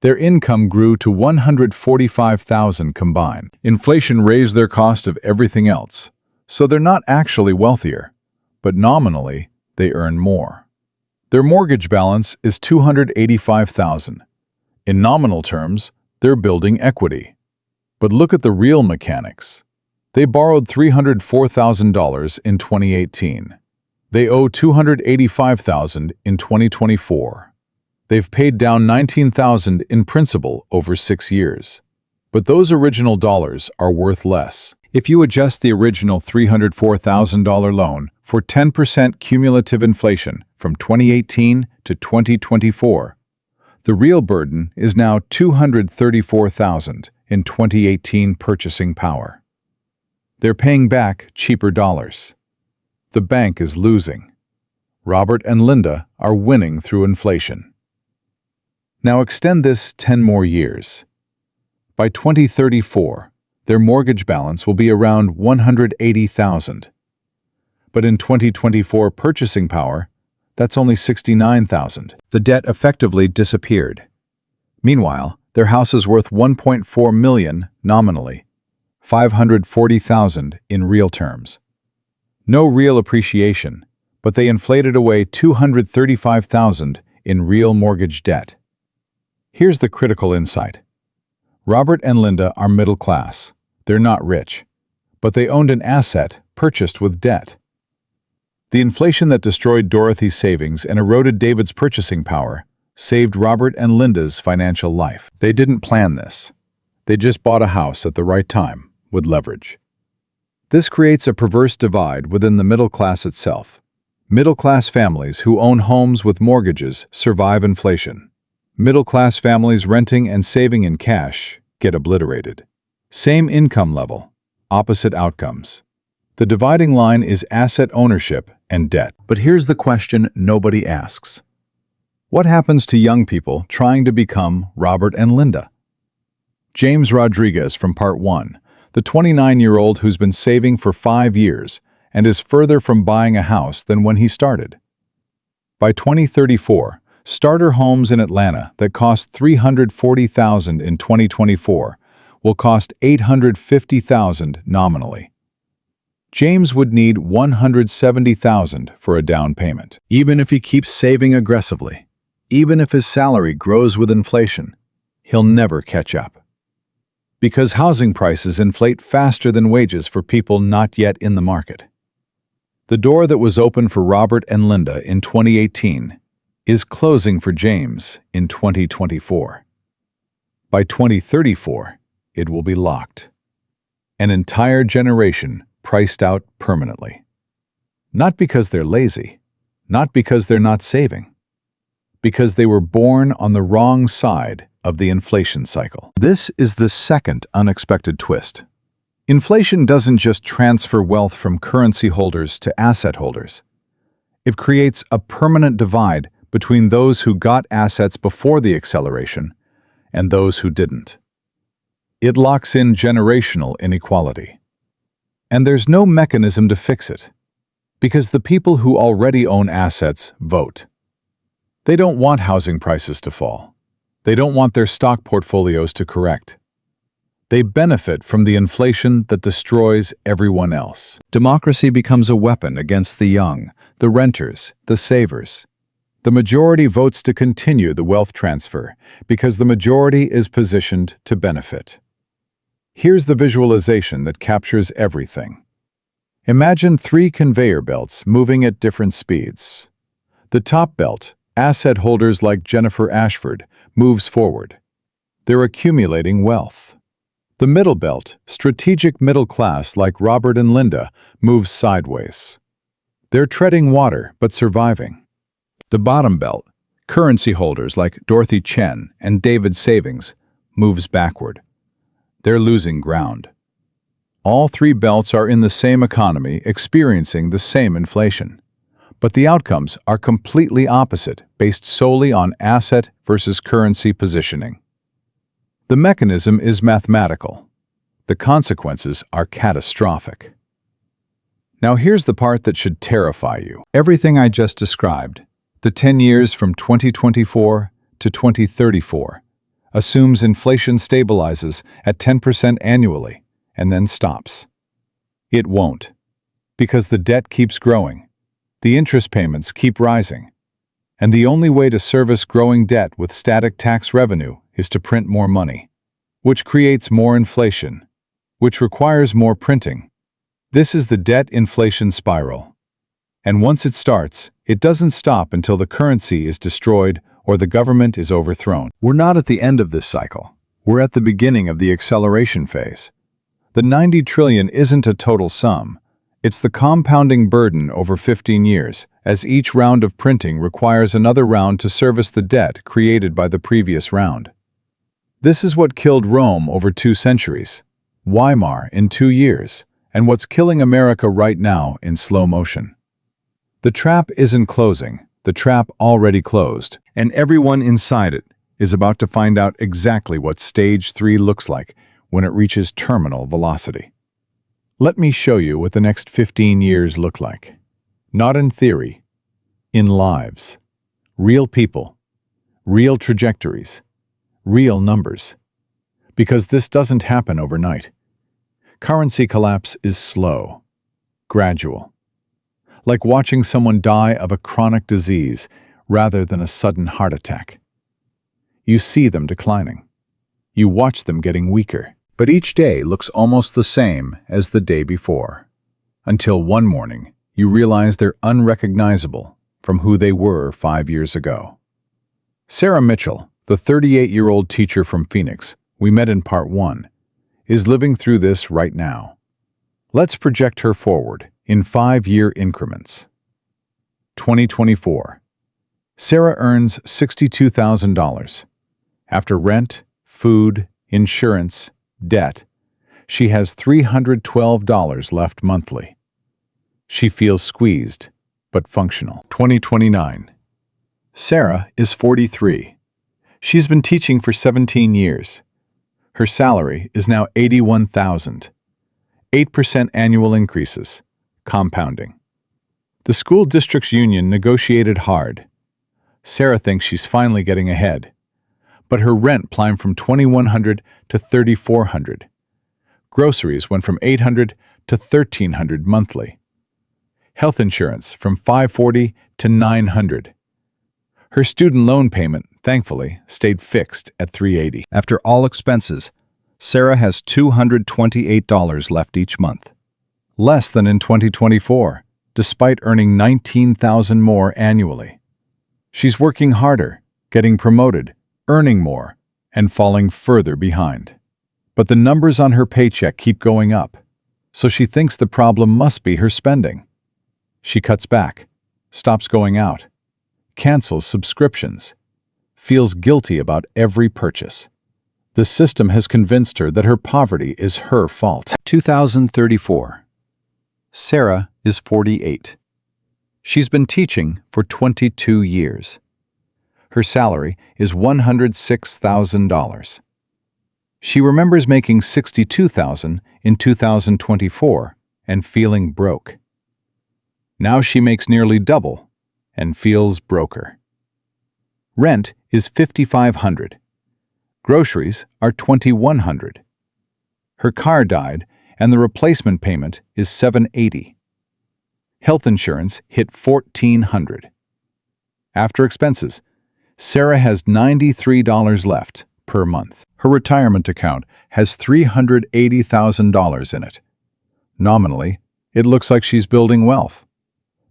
Their income grew to $145,000 combined. Inflation raised their cost of everything else, so they're not actually wealthier, but nominally, they earn more. Their mortgage balance is $285,000. In nominal terms, they're building equity. But look at the real mechanics. They borrowed $304,000 in 2018. They owe $285,000 in 2024. They've paid down $19,000 in principal over 6 years. But those original dollars are worth less. If you adjust the original $304,000 loan for 10% cumulative inflation from 2018 to 2024, the real burden is now $234,000 in 2018 purchasing power. They're paying back cheaper dollars. The bank is losing. Robert and Linda are winning through inflation. Now extend this 10 more years. By 2034, their mortgage balance will be around $180,000. But in 2024 purchasing power, that's only $69,000. The debt effectively disappeared. Meanwhile, their house is worth $1.4 million nominally, $540,000 in real terms. No real appreciation, but they inflated away $235,000 in real mortgage debt. Here's the critical insight. Robert and Linda are middle class. They're not rich, but they owned an asset purchased with debt. The inflation that destroyed Dorothy's savings and eroded David's purchasing power saved Robert and Linda's financial life. They didn't plan this. They just bought a house at the right time, with leverage. This creates a perverse divide within the middle class itself. Middle-class families who own homes with mortgages survive inflation. Middle-class families renting and saving in cash get obliterated. Same income level, opposite outcomes. The dividing line is asset ownership and debt. But here's the question nobody asks. What happens to young people trying to become Robert and Linda? James Rodriguez from Part 1, the 29-year-old who's been saving for 5 years and is further from buying a house than when he started. By 2034, starter homes in Atlanta that cost $340,000 in 2024 will cost $850,000 nominally. James would need $170,000 for a down payment. Even if he keeps saving aggressively, even if his salary grows with inflation, he'll never catch up. Because housing prices inflate faster than wages for people not yet in the market. The door that was open for Robert and Linda in 2018 is closing for James in 2024. By 2034, it will be locked. An entire generation priced out permanently. Not because they're lazy, not because they're not saving, because they were born on the wrong side of the inflation cycle. This is the second unexpected twist. Inflation doesn't just transfer wealth from currency holders to asset holders. It creates a permanent divide between those who got assets before the acceleration and those who didn't. It locks in generational inequality. And there's no mechanism to fix it, because the people who already own assets vote. They don't want housing prices to fall. They don't want their stock portfolios to correct. They benefit from the inflation that destroys everyone else. Democracy becomes a weapon against the young, the renters, the savers. The majority votes to continue the wealth transfer because the majority is positioned to benefit. Here's the visualization that captures everything. Imagine 3 conveyor belts moving at different speeds. The top belt, asset holders like Jennifer Ashford, moves forward. They're accumulating wealth. The middle belt, strategic middle class like Robert and Linda, moves sideways. They're treading water but surviving. The bottom belt, currency holders like Dorothy Chen and David Savings, moves backward. They're losing ground. All 3 belts are in the same economy, experiencing the same inflation. But the outcomes are completely opposite, based solely on asset versus currency positioning. The mechanism is mathematical. The consequences are catastrophic. Now here's the part that should terrify you. Everything I just described, the 10 years from 2024 to 2034, assumes inflation stabilizes at 10% annually and then stops. It won't, because the debt keeps growing, the interest payments keep rising, and the only way to service growing debt with static tax revenue is to print more money, which creates more inflation, which requires more printing. This is the debt inflation spiral. And once it starts, it doesn't stop until the currency is destroyed or the government is overthrown. We're not at the end of this cycle. We're at the beginning of the acceleration phase. The 90 trillion isn't a total sum. It's the compounding burden over 15 years, as each round of printing requires another round to service the debt created by the previous round. This is what killed Rome over 2 centuries, Weimar in 2 years, and what's killing America right now in slow motion. The trap isn't closing. The trap already closed, and everyone inside it is about to find out exactly what Stage 3 looks like when it reaches terminal velocity. Let me show you what the next 15 years look like. Not in theory, in lives. Real people, real trajectories, real numbers. Because this doesn't happen overnight. Currency collapse is slow, gradual. Like watching someone die of a chronic disease rather than a sudden heart attack. You see them declining. You watch them getting weaker. But each day looks almost the same as the day before. Until one morning, you realize they're unrecognizable from who they were 5 years ago. Sarah Mitchell, the 38-year-old teacher from Phoenix we met in part 1, is living through this right now. Let's project her forward in 5-year increments. 2024. Sarah earns $62,000. After rent, food, insurance, debt, she has $312 left monthly. She feels squeezed, but functional. 2029. Sarah is 43. She's been teaching for 17 years. Her salary is now $81,000. 8% annual increases, compounding. The school district's union negotiated hard. Sarah thinks she's finally getting ahead, but her rent climbed from $2,100 to $3,400. Groceries went from $800 to $1,300 monthly. Health insurance from $540 to $900. Her student loan payment, thankfully, stayed fixed at $380. After all expenses, Sarah has $228 left each month. Less than in 2024, despite earning $19,000 more annually. She's working harder, getting promoted, earning more, and falling further behind. But the numbers on her paycheck keep going up, so she thinks the problem must be her spending. She cuts back, stops going out, cancels subscriptions, feels guilty about every purchase. The system has convinced her that her poverty is her fault. 2034. Sarah is 48. She's been teaching for 22 years. Her salary is $106,000. She remembers making $62,000 in 2024 and feeling broke. Now she makes nearly double and feels broker. Rent is $5,500. Groceries are $2,100. Her car died and the replacement payment is $780. Health insurance hit $1,400. After expenses, Sarah has $93 left per month. Her retirement account has $380,000 in it. Nominally, it looks like she's building wealth.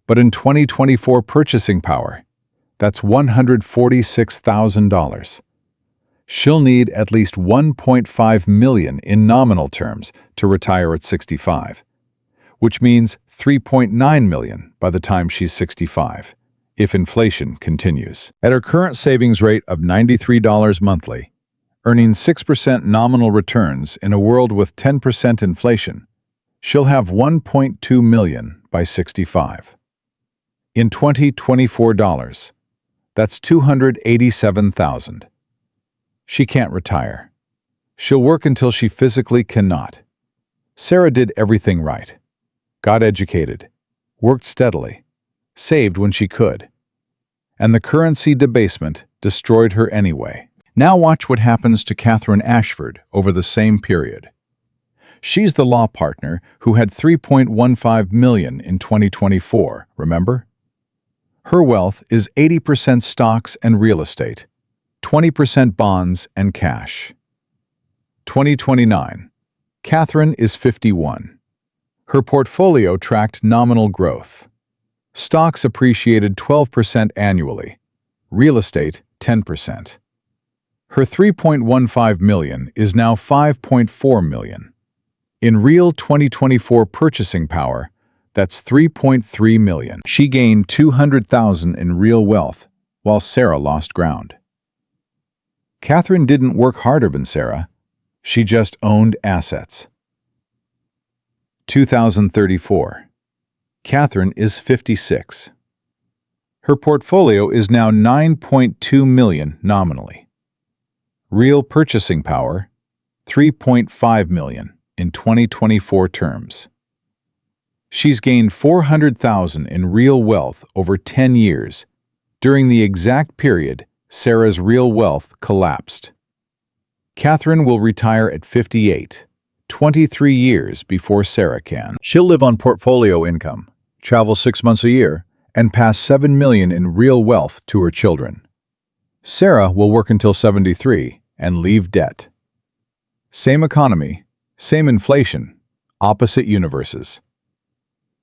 But in 2024 purchasing power, that's $146,000. She'll need at least $1.5 million in nominal terms to retire at 65, which means $3.9 million by the time she's 65, if inflation continues. At her current savings rate of $93 monthly, earning 6% nominal returns in a world with 10% inflation, she'll have $1.2 million by 65. In 2024 dollars, that's $287,000. She can't retire. She'll work until she physically cannot. Sarah did everything right. Got educated, worked steadily, saved when she could. And the currency debasement destroyed her anyway. Now watch what happens to Catherine Ashford over the same period. She's the law partner who had $3.15 million in 2024, remember? Her wealth is 80% stocks and real estate, 20% bonds and cash. 2029. Catherine is 51. Her portfolio tracked nominal growth. Stocks appreciated 12% annually, real estate 10%. Her $3.15 million is now $5.4 million. In real 2024 purchasing power, that's $3.3 million. She gained $200,000 in real wealth, while Sarah lost ground. Catherine didn't work harder than Sarah. She just owned assets. 2034. Catherine is 56. Her portfolio is now $9.2 million nominally. Real purchasing power, $3.5 million in 2024 terms. She's gained $400,000 in real wealth over 10 years. During the exact period, Sarah's real wealth collapsed. Catherine will retire at 58, 23 years before Sarah can. She'll live on portfolio income, travel 6 months a year, and pass $7 million in real wealth to her children. Sarah will work until 73 and leave debt. Same economy, same inflation, opposite universes.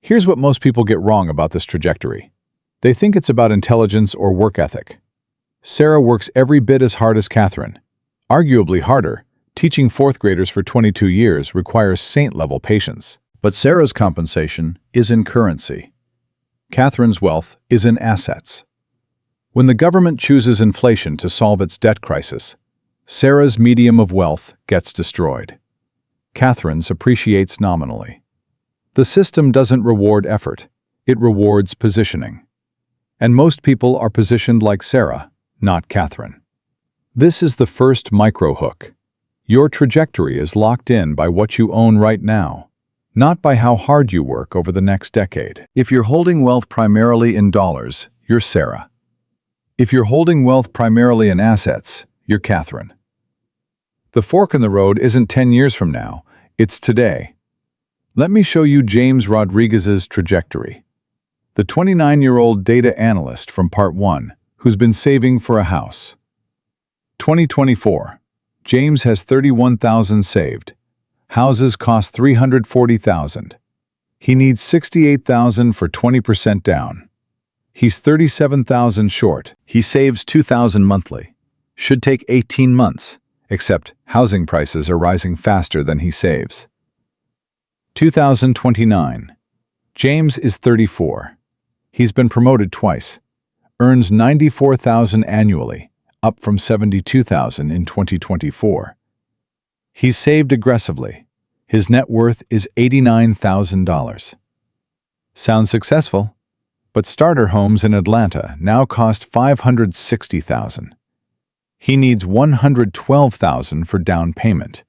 Here's what most people get wrong about this trajectory. They think it's about intelligence or work ethic. Sarah works every bit as hard as Catherine. Arguably harder, teaching fourth graders for 22 years requires saint-level patience. But Sarah's compensation is in currency. Catherine's wealth is in assets. When the government chooses inflation to solve its debt crisis, Sarah's medium of wealth gets destroyed. Catherine's appreciates nominally. The system doesn't reward effort, it rewards positioning. And most people are positioned like Sarah, not Catherine. This is the first micro-hook. Your trajectory is locked in by what you own right now, not by how hard you work over the next decade. If you're holding wealth primarily in dollars, you're Sarah. If you're holding wealth primarily in assets, you're Catherine. The fork in the road isn't 10 years from now, it's today. Let me show you James Rodriguez's trajectory. The 29-year-old data analyst from Part 1, who's been saving for a house. 2024. James has $31,000 saved. Houses cost $340,000. He needs $68,000 for 20% down. He's $37,000 short. He saves $2,000 monthly. Should take 18 months, except housing prices are rising faster than he saves. 2029. James is 34. He's been promoted twice. Earns $94,000 annually, up from $72,000 in 2024. He's saved aggressively. His net worth is $89,000. Sounds successful, but starter homes in Atlanta now cost $560,000. He needs $112,000 for down payment.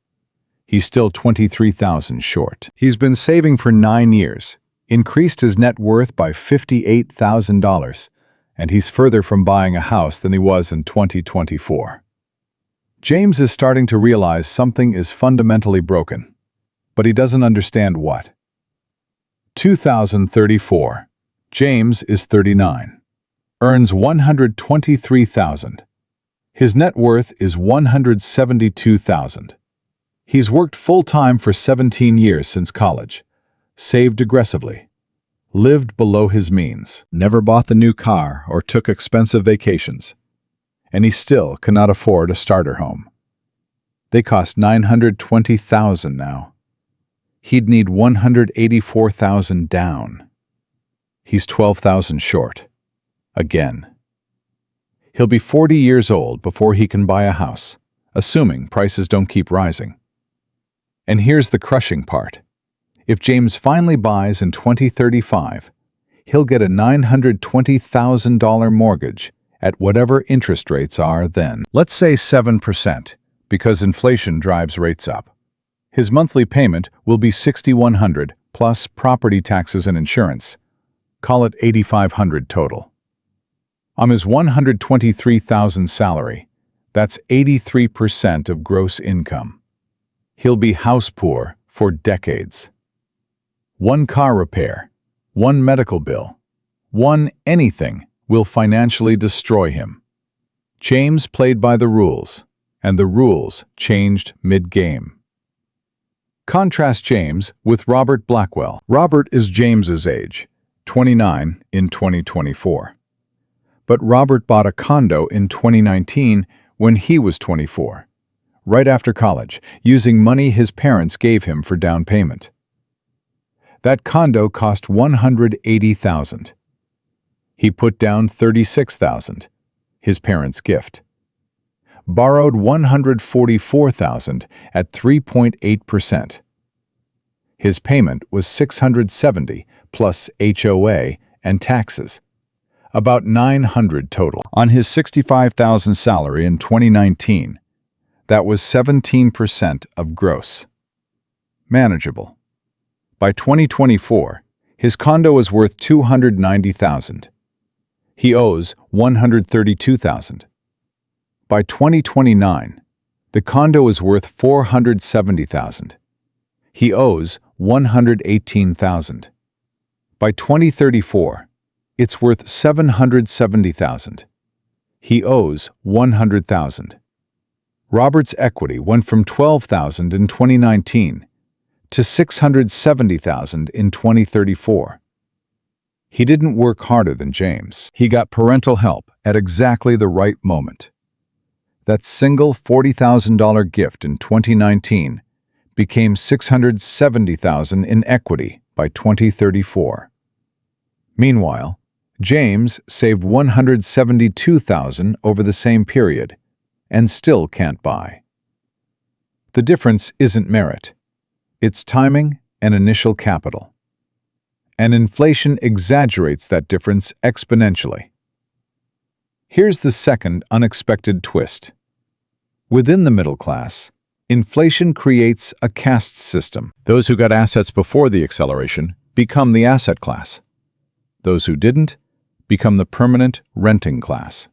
He's still $23,000 short. He's been saving for 9 years, increased his net worth by $58,000, and he's further from buying a house than he was in 2024. James is starting to realize something is fundamentally broken, but he doesn't understand what. 2034. James is 39. Earns $123,000. His net worth is $172,000. He's worked full-time for 17 years since college, saved aggressively, lived below his means, never bought the new car or took expensive vacations, and he still cannot afford a starter home. They cost $920,000 now. He'd need $184,000 down. He's $12,000 short. Again. He'll be 40 years old before he can buy a house, assuming prices don't keep rising. And here's the crushing part. If James finally buys in 2035, he'll get a $920,000 mortgage at whatever interest rates are then. Let's say 7%, because inflation drives rates up. His monthly payment will be $6,100 plus property taxes and insurance. Call it $8,500 total. On his $123,000 salary, that's 83% of gross income. He'll be house poor for decades. One car repair, one medical bill, one anything will financially destroy him. James played by the rules, and the rules changed mid-game. Contrast James with Robert Blackwell. Robert is James's age, 29 in 2024. But Robert bought a condo in 2019 when he was 24, right after college, using money his parents gave him for down payment. That condo cost $180,000. He put down $36,000, his parents' gift. Borrowed $144,000 at 3.8%. His payment was $670 plus HOA and taxes, about $900 total. On his $65,000 salary in 2019, that was 17% of gross. Manageable. By 2024, his condo was worth $290,000. He owes $132,000. By 2029, the condo is worth $470,000. He owes $118,000. By 2034, it's worth $770,000. He owes $100,000. Robert's equity went from $12,000 in 2019 to $670,000 in 2034. He didn't work harder than James. He got parental help at exactly the right moment. That single $40,000 gift in 2019 became $670,000 in equity by 2034. Meanwhile, James saved $172,000 over the same period and still can't buy. The difference isn't merit. It's timing and initial capital. And inflation exaggerates that difference exponentially. Here's the second unexpected twist. Within the middle class, inflation creates a caste system. Those who got assets before the acceleration become the asset class. Those who didn't become the permanent renting class.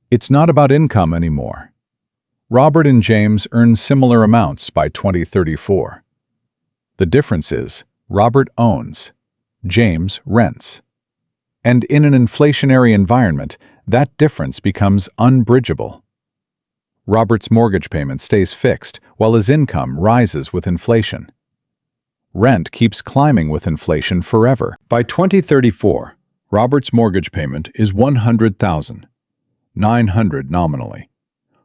It's not about income anymore. Robert and James earn similar amounts by 2034. The difference is Robert owns, James rents. And in an inflationary environment, that difference becomes unbridgeable. Robert's mortgage payment stays fixed while his income rises with inflation. Rent keeps climbing with inflation forever. By 2034, Robert's mortgage payment is $100,900 nominally,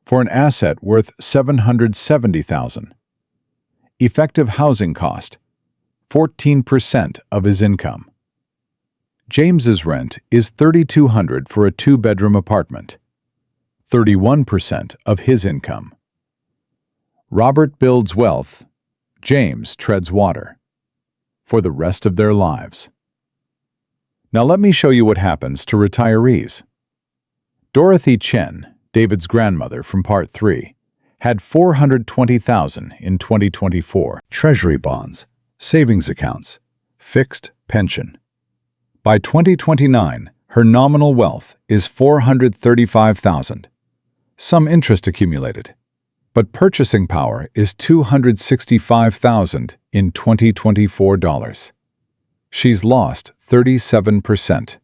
for an asset worth $770,000. Effective housing cost, 14% of his income. James's rent is $3,200 for a two-bedroom apartment, 31% of his income. Robert builds wealth, James treads water, for the rest of their lives. Now let me show you what happens to retirees. Dorothy Chen, David's grandmother from Part 3, had $420,000 in 2024. Treasury bonds, savings accounts, fixed pension. By 2029, her nominal wealth is $435,000. Some interest accumulated, but purchasing power is $265,000 in 2024 dollars. She's lost 37%.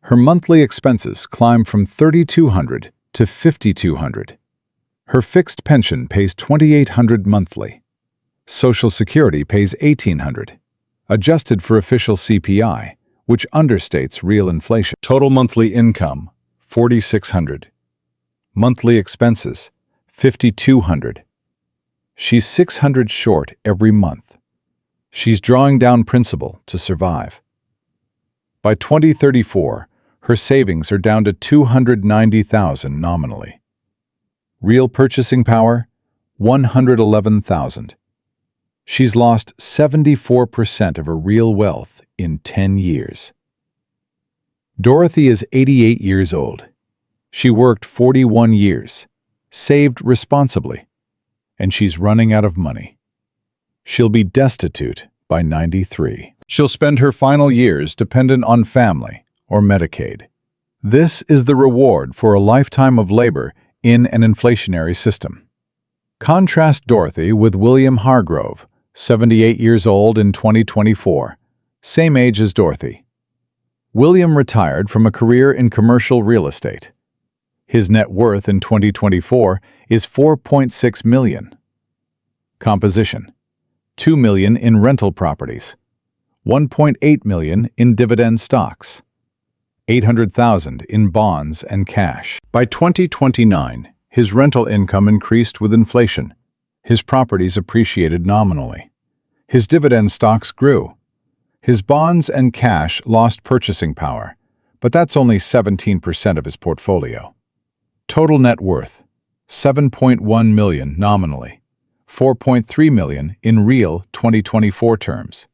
Her monthly expenses climb from $3,200 to $5,200. Her fixed pension pays $2,800 monthly. Social Security pays $1,800, adjusted for official CPI, which understates real inflation. Total monthly income, $4,600. Monthly expenses, $5,200. She's $600 short every month. She's drawing down principal to survive. By 2034, her savings are down to $290,000 nominally. Real purchasing power, $111,000. She's lost 74% of her real wealth in 10 years. Dorothy is 88 years old. She worked 41 years, saved responsibly, and she's running out of money. She'll be destitute by 93. She'll spend her final years dependent on family or Medicaid. This is the reward for a lifetime of labor in an inflationary system. Contrast Dorothy with William Hargrove, 78 years old in 2024, same age as Dorothy. William retired from a career in commercial real estate. His net worth in 2024 is $4.6 million. Composition: $2 million in rental properties, $1.8 million in dividend stocks, $800,000 in bonds and cash. By 2029, his rental income increased with inflation. His properties appreciated nominally. His dividend stocks grew. His bonds and cash lost purchasing power, but that's only 17% of his portfolio. Total net worth, $7.1 million nominally, $4.3 million in real 2024 terms.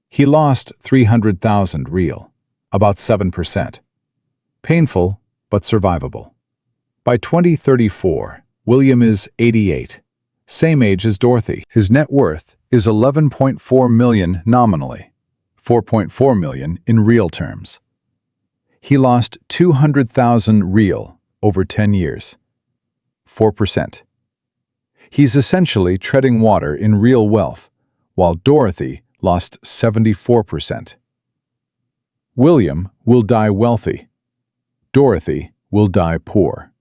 He lost $300,000 real, about 7%. Painful, but survivable. By 2034, William is 88, same age as Dorothy. His net worth is $11.4 million nominally, $4.4 million in real terms. He lost $200,000 real over 10 years, 4%. He's essentially treading water in real wealth, while Dorothy lost 74%. William will die wealthy. Dorothy will die poor.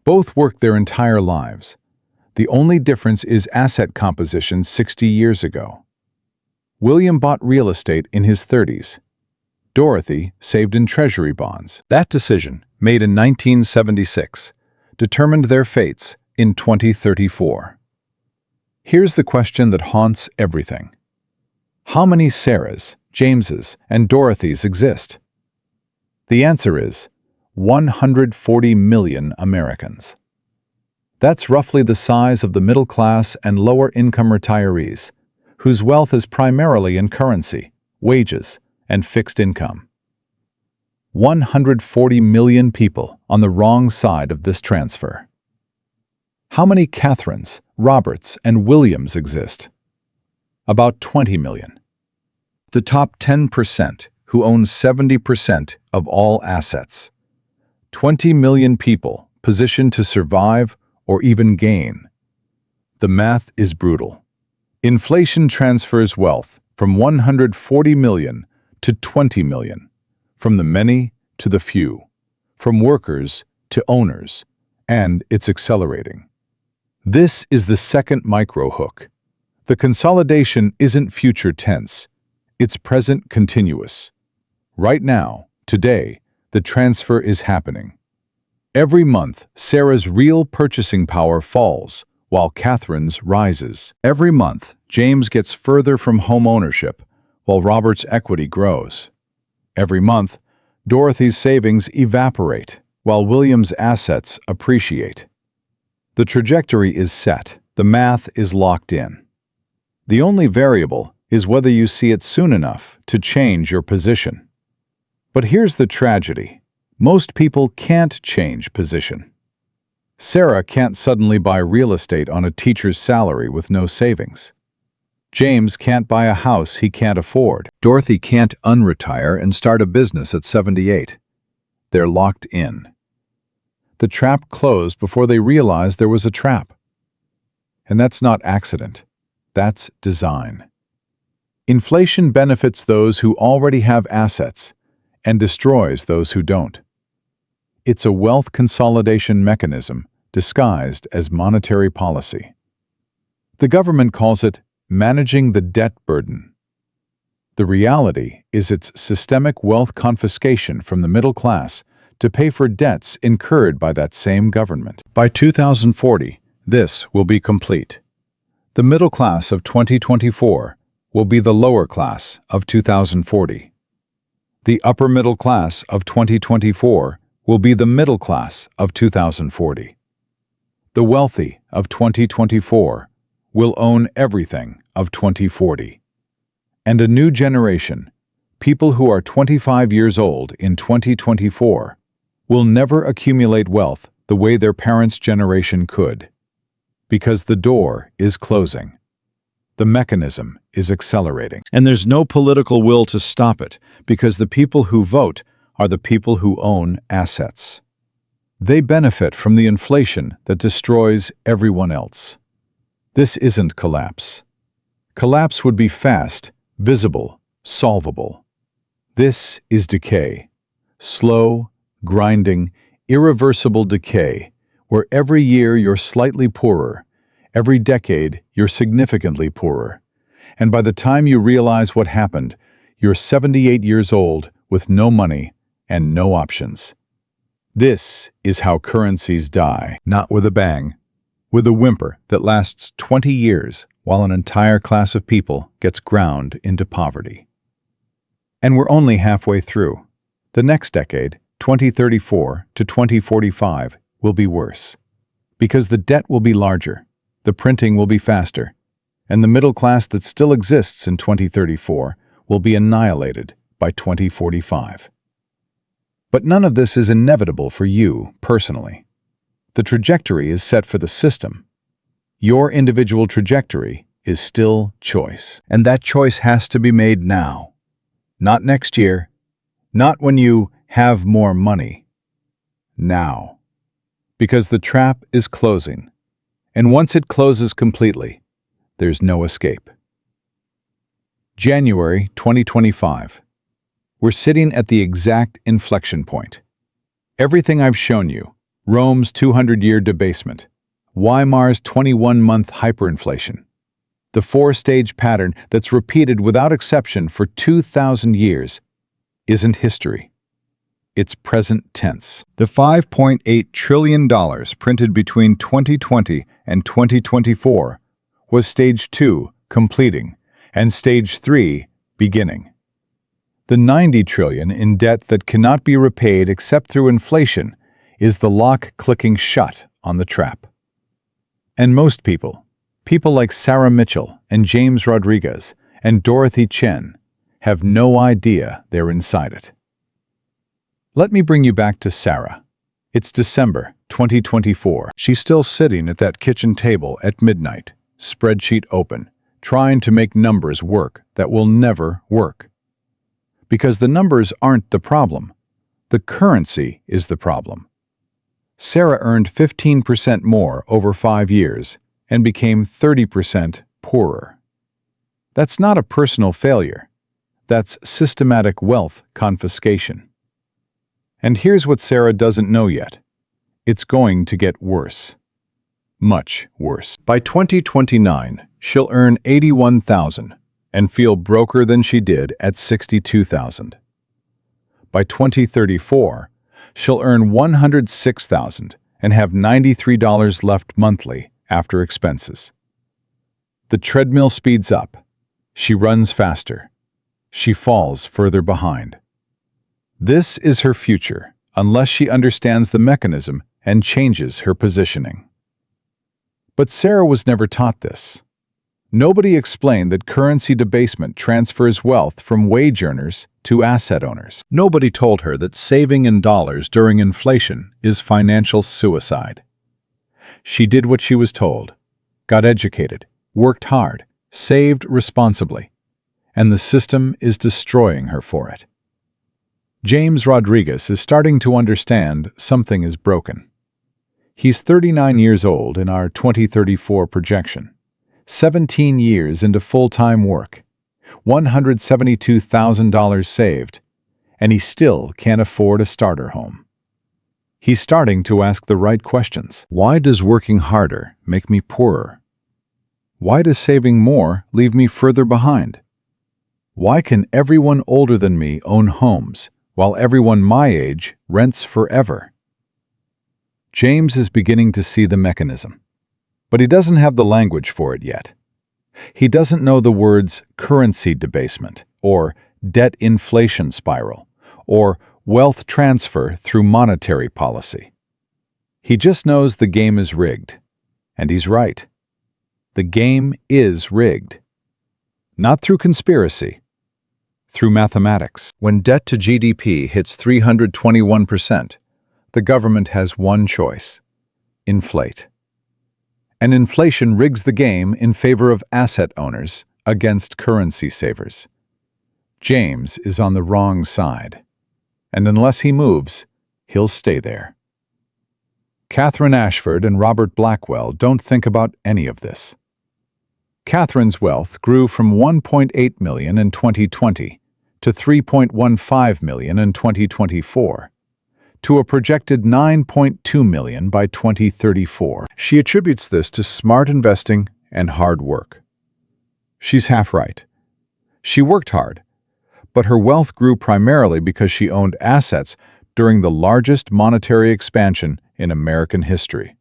Both worked their entire lives. The only difference is asset composition 60 years ago. William bought real estate in his 30s. Dorothy saved in treasury bonds. That decision, made in 1976, determined their fates in 2034. Here's the question that haunts everything. How many Sarahs, Jameses, and Dorothys exist? The answer is 140 million Americans. That's roughly the size of the middle class and lower income retirees, whose wealth is primarily in currency, wages, and fixed income. 140 million people on the wrong side of this transfer. How many Catherines, Roberts, and Williams exist? About 20 million. The top 10% who own 70% of all assets. 20 million people positioned to survive or even gain. The math is brutal. Inflation transfers wealth from 140 million to 20 million, from the many to the few, from workers to owners, and it's accelerating. This is the second micro hook. The consolidation isn't future tense. It's present continuous. Right now, today, the transfer is happening. Every month, Sarah's real purchasing power falls, while Catherine's rises. Every month, James gets further from home ownership, while Robert's equity grows. Every month, Dorothy's savings evaporate, while William's assets appreciate. The trajectory is set. The math is locked in. The only variable is whether you see it soon enough to change your position. But here's the tragedy. Most people can't change position. Sarah can't suddenly buy real estate on a teacher's salary with no savings. James can't buy a house he can't afford. Dorothy can't unretire and start a business at 78. They're locked in. The trap closed before they realized there was a trap. And that's not accident. That's design. Inflation benefits those who already have assets and destroys those who don't. It's a wealth consolidation mechanism disguised as monetary policy. The government calls it managing the debt burden. The reality is it's systemic wealth confiscation from the middle class to pay for debts incurred by that same government. By 2040, this will be complete. The middle class of 2024 will be the lower class of 2040. The upper middle class of 2024 will be the middle class of 2040. The wealthy of 2024 will own everything of 2040. And a new generation, people who are 25 years old in 2024, will never accumulate wealth the way their parents' generation could. Because the door is closing. The mechanism is accelerating. And there's no political will to stop it, because the people who vote are the people who own assets. They benefit from the inflation that destroys everyone else. This isn't collapse. Collapse would be fast, visible, solvable. This is decay. Slow, grinding, irreversible decay, where every year you're slightly poorer, every decade you're significantly poorer, and by the time you realize what happened, you're 78 years old with no money and no options. This is how currencies die, not with a bang, with a whimper that lasts 20 years while an entire class of people gets ground into poverty. And we're only halfway through. The next decade, 2034 to 2045, will be worse. Because the debt will be larger, the printing will be faster, and the middle class that still exists in 2034 will be annihilated by 2045. But none of this is inevitable for you personally. The trajectory is set for the system. Your individual trajectory is still choice. And that choice has to be made now. Not next year. Not when you have more money. Now. Because the trap is closing. And once it closes completely, there's no escape. January 2025. We're sitting at the exact inflection point. Everything I've shown you, Rome's 200-year debasement, Weimar's 21-month hyperinflation, the four-stage pattern that's repeated without exception for 2,000 years, isn't history. It's present tense. The $5.8 trillion printed between 2020 and 2024 was Stage 2 completing and Stage 3 beginning. The $90 trillion in debt that cannot be repaid except through inflation is the lock clicking shut on the trap. And most people like Sarah Mitchell and James Rodriguez and Dorothy Chen, have no idea they're inside it. Let me bring you back to Sarah. It's December 2024. She's still sitting at that kitchen table at midnight, spreadsheet open, trying to make numbers work that will never work. Because the numbers aren't the problem. The currency is the problem. Sarah earned 15% more over 5 years and became 30% poorer. That's not a personal failure. That's systematic wealth confiscation. And here's what Sarah doesn't know yet. It's going to get worse. Much worse. By 2029, she'll earn $81,000 and feel broker than she did at $62,000. By 2034, she'll earn $106,000 and have $93 left monthly after expenses. The treadmill speeds up. She runs faster. She falls further behind. This is her future, unless she understands the mechanism and changes her positioning. But Sarah was never taught this. Nobody explained that currency debasement transfers wealth from wage earners to asset owners. Nobody told her that saving in dollars during inflation is financial suicide. She did what she was told, got educated, worked hard, saved responsibly, and the system is destroying her for it. James Rodriguez is starting to understand something is broken. He's 39 years old in our 2034 projection, 17 years into full-time work, $172,000 saved, and he still can't afford a starter home. He's starting to ask the right questions. Why does working harder make me poorer? Why does saving more leave me further behind? Why can everyone older than me own homes, while everyone my age rents forever? James is beginning to see the mechanism, but he doesn't have the language for it yet. He doesn't know the words currency debasement, or debt inflation spiral, or wealth transfer through monetary policy. He just knows the game is rigged, and he's right. The game is rigged. Not through conspiracy, through mathematics. When debt to GDP hits 321%, the government has one choice: inflate. And inflation rigs the game in favor of asset owners against currency savers. James is on the wrong side, and unless he moves, he'll stay there. Catherine Ashford and Robert Blackwell don't think about any of this. Catherine's wealth grew from $1.8 million in 2020 to $3.15 million in 2024, to a projected $9.2 million by 2034. She attributes this to smart investing and hard work. She's half right. She worked hard, but her wealth grew primarily because she owned assets during the largest monetary expansion in American history.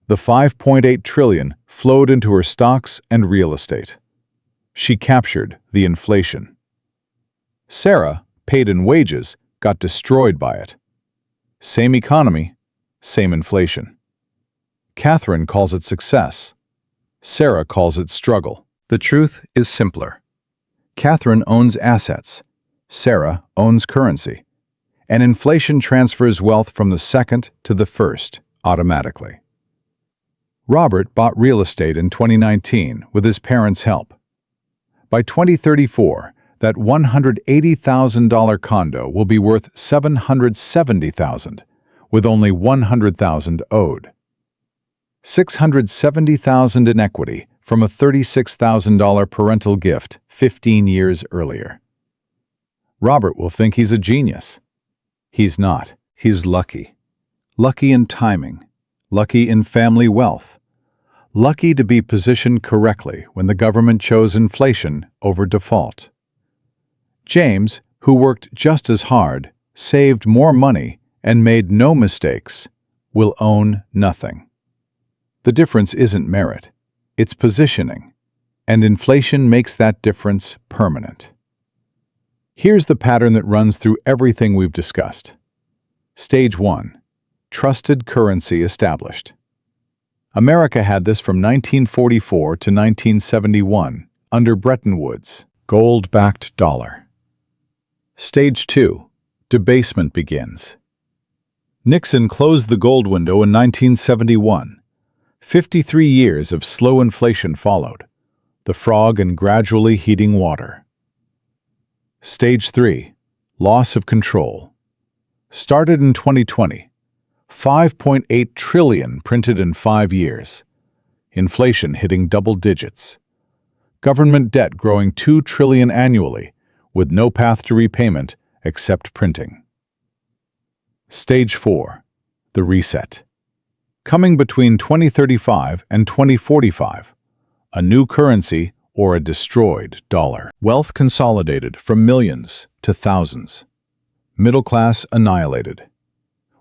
The $5.8 trillion flowed into her stocks and real estate. She captured the inflation. Sarah, paid in wages, got destroyed by it. Same economy, same inflation. Catherine calls it success. Sarah calls it struggle. The truth is simpler. Catherine owns assets. Sarah owns currency. And inflation transfers wealth from the second to the first automatically. Robert bought real estate in 2019 with his parents' help. By 2034, that $180,000 condo will be worth $770,000, with only $100,000 owed. $670,000 in equity from a $36,000 parental gift 15 years earlier. Robert will think he's a genius. He's not. He's lucky. Lucky in timing. Lucky in family wealth. Lucky to be positioned correctly when the government chose inflation over default. James, who worked just as hard, saved more money, and made no mistakes, will own nothing. The difference isn't merit, it's positioning, and inflation makes that difference permanent. Here's the pattern that runs through everything we've discussed. Stage 1. Trusted currency established. America had this from 1944 to 1971 under Bretton Woods, gold-backed dollar. Stage 2. Debasement begins. Nixon closed the gold window in 1971. 53 years of slow inflation followed, the frog in gradually heating water. Stage 3. Loss of control. Started in 2020. $5.8 trillion printed in 5 years. Inflation hitting double digits. Government debt growing $2 trillion annually, with no path to repayment except printing. Stage 4. The reset. Coming between 2035 and 2045. a new currency or a destroyed dollar. Wealth consolidated from millions to thousands. Middle class annihilated.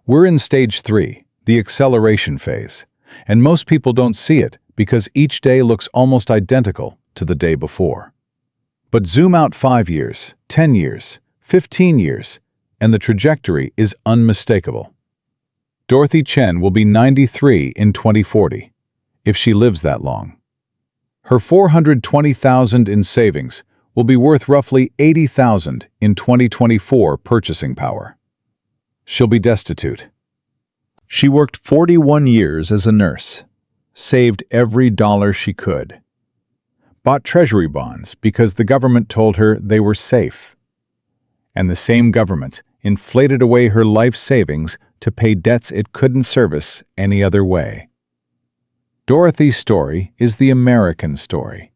We're in stage 3, the acceleration phase, and most people don't see it because each day looks almost identical to the day before. But zoom out 5 years, 10 years, 15 years, and the trajectory is unmistakable. Dorothy Chen will be 93 in 2040, if she lives that long. Her $420,000 in savings will be worth roughly $80,000 in 2024 purchasing power. She'll be destitute. She worked 41 years as a nurse, saved every dollar she could, bought treasury bonds because the government told her they were safe. And the same government inflated away her life savings to pay debts it couldn't service any other way. Dorothy's story is the American story.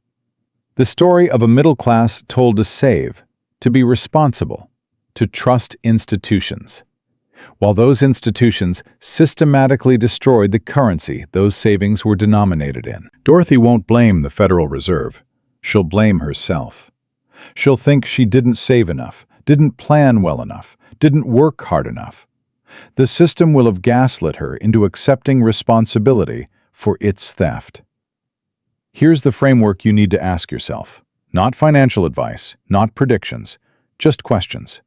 The story of a middle class told to save, to be responsible, to trust institutions, while those institutions systematically destroyed the currency those savings were denominated in. Dorothy won't blame the Federal Reserve. She'll blame herself. She'll think she didn't save enough, didn't plan well enough, didn't work hard enough. The system will have gaslit her into accepting responsibility for its theft. Here's the framework you need to ask yourself. Not financial advice, not predictions, just questions.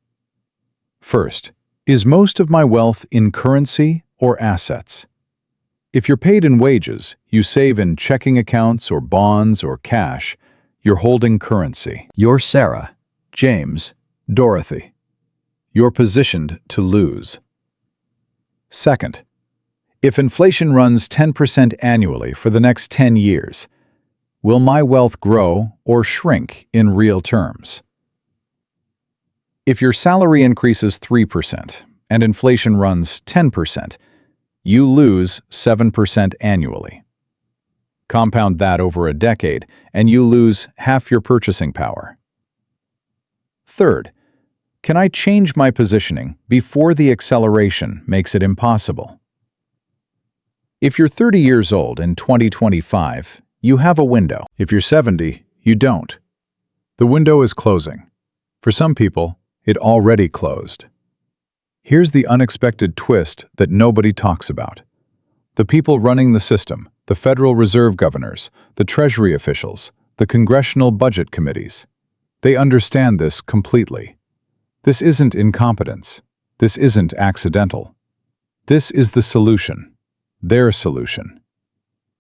First, is most of my wealth in currency or assets? If you're paid in wages, you save in checking accounts or bonds or cash, you're holding currency. You're Sarah, James, Dorothy. You're positioned to lose. Second, if inflation runs 10% annually for the next 10 years, will my wealth grow or shrink in real terms? If your salary increases 3% and inflation runs 10%, you lose 7% annually. Compound that over a decade, and you lose half your purchasing power. Third, can I change my positioning before the acceleration makes it impossible? If you're 30 years old in 2025, you have a window. If you're 70, you don't. The window is closing. For some people, it already closed. Here's the unexpected twist that nobody talks about. The people running the system, the Federal Reserve governors, the Treasury officials, the congressional budget committees, they understand this completely. This isn't incompetence. This isn't accidental. This is the solution. Their solution.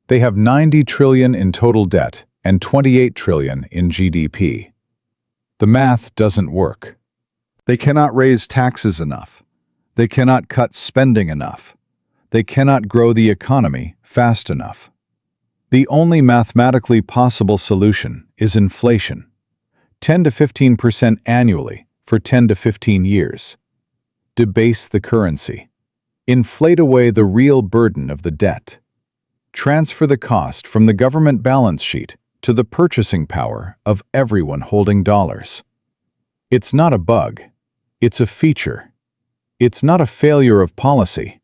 They have $90 trillion in total debt and $28 trillion in GDP. The math doesn't work. They cannot raise taxes enough. They cannot cut spending enough. They cannot grow the economy fast enough. The only mathematically possible solution is inflation. 10 to 15% annually for 10 to 15 years. Debase the currency. Inflate away the real burden of the debt. Transfer the cost from the government balance sheet to the purchasing power of everyone holding dollars. It's not a bug. It's a feature. It's not a failure of policy.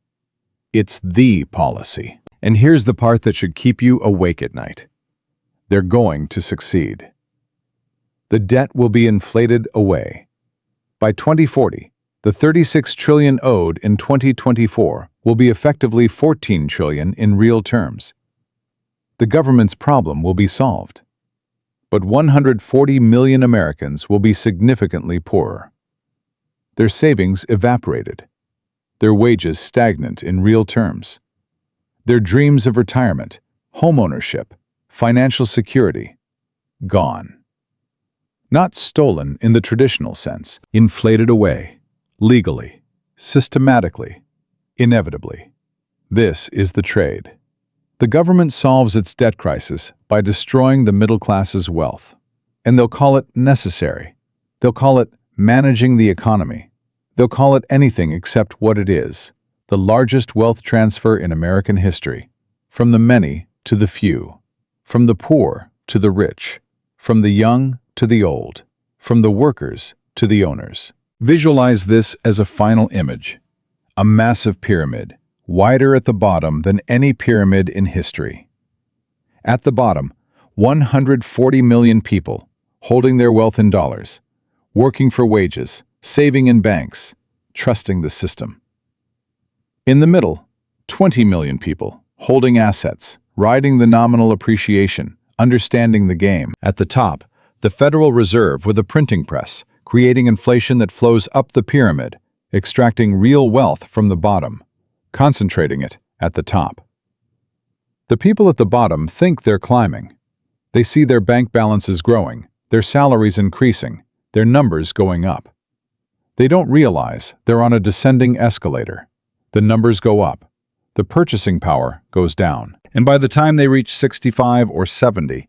It's the policy. And here's the part that should keep you awake at night. They're going to succeed. The debt will be inflated away. By 2040, the $36 trillion owed in 2024 will be effectively $14 trillion in real terms. The government's problem will be solved. But 140 million Americans will be significantly poorer. Their savings evaporated. Their wages stagnant in real terms. Their dreams of retirement, homeownership, financial security, gone. Not stolen in the traditional sense, inflated away, legally, systematically, inevitably. This is the trade. The government solves its debt crisis by destroying the middle class's wealth, and they'll call it necessary. They'll call it managing the economy. They'll call it anything except what it is, the largest wealth transfer in American history, from the many to the few, from the poor to the rich, from the young to the old, from the workers to the owners. Visualize this as a final image, a massive pyramid, wider at the bottom than any pyramid in history. At the bottom, 140 million people, holding their wealth in dollars, working for wages, saving in banks, trusting the system. In the middle, 20 million people, holding assets, riding the nominal appreciation, understanding the game. At the top, the Federal Reserve with a printing press, creating inflation that flows up the pyramid, extracting real wealth from the bottom, concentrating it at the top. The people at the bottom think they're climbing. They see their bank balances growing, their salaries increasing, their numbers going up. They don't realize they're on a descending escalator. The numbers go up, the purchasing power goes down. And by the time they reach 65 or 70,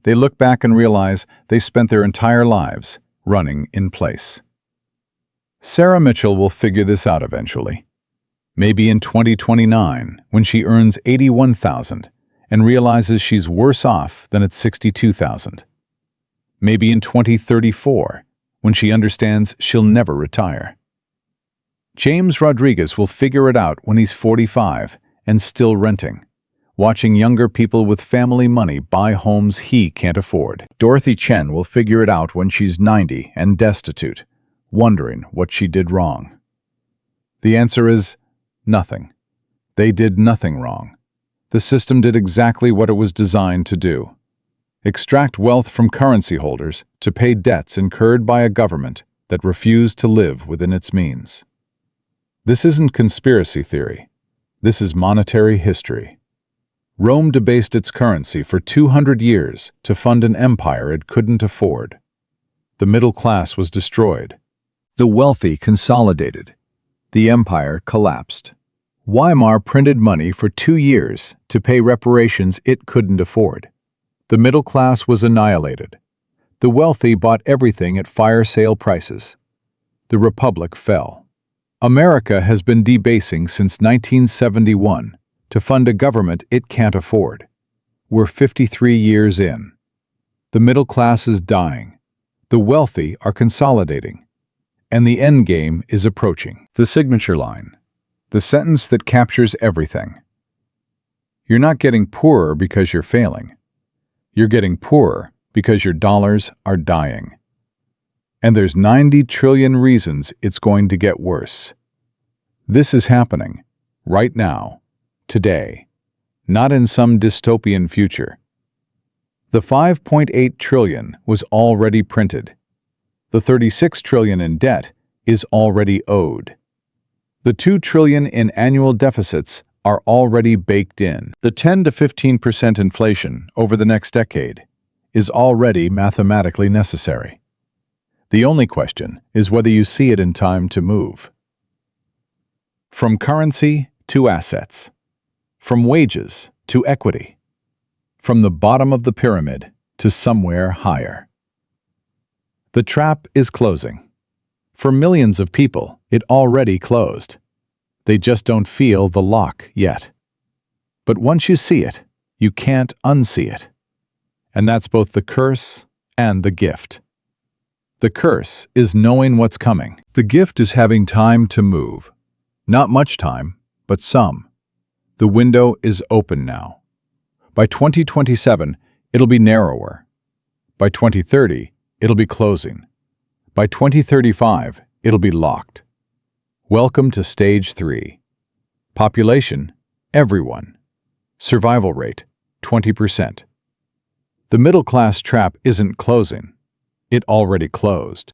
they look back and realize they spent their entire lives running in place. Sarah Mitchell will figure this out eventually. Maybe in 2029, when she earns $81,000 and realizes she's worse off than at 62,000. Maybe in 2034, when she understands she'll never retire. James Rodriguez will figure it out when he's 45 and still renting, watching younger people with family money buy homes he can't afford. Dorothy Chen will figure it out when she's 90 and destitute, wondering what she did wrong. The answer is nothing. They did nothing wrong. The system did exactly what it was designed to do: extract wealth from currency holders to pay debts incurred by a government that refused to live within its means. This isn't conspiracy theory. This is monetary history. Rome debased its currency for 200 years to fund an empire it couldn't afford. The middle class was destroyed. The wealthy consolidated. The empire collapsed. Weimar printed money for 2 years to pay reparations it couldn't afford. The middle class was annihilated. The wealthy bought everything at fire sale prices. The republic fell. America has been debasing since 1971 to fund a government it can't afford. We're 53 years in. The middle class is dying. The wealthy are consolidating. And the end game is approaching. The signature line. The sentence that captures everything. You're not getting poorer because you're failing. You're getting poorer because your dollars are dying. And there's 90 trillion reasons it's going to get worse. This is happening, right now, today, not in some dystopian future. The 5.8 trillion was already printed. The 36 trillion in debt is already owed. The 2 trillion in annual deficits are already baked in. The 10 to 15% inflation over the next decade is already mathematically necessary. The only question is whether you see it in time to move. From currency to assets. From wages to equity. From the bottom of the pyramid to somewhere higher. The trap is closing. For millions of people, it already closed. They just don't feel the lock yet. But once you see it, you can't unsee it. And that's both the curse and the gift. The curse is knowing what's coming. The gift is having time to move. Not much time, but some. The window is open now. By 2027, it'll be narrower. By 2030, it'll be closing. By 2035, it'll be locked. Welcome to Stage 3. Population, everyone. Survival rate, 20%. The middle class trap isn't closing. It already closed.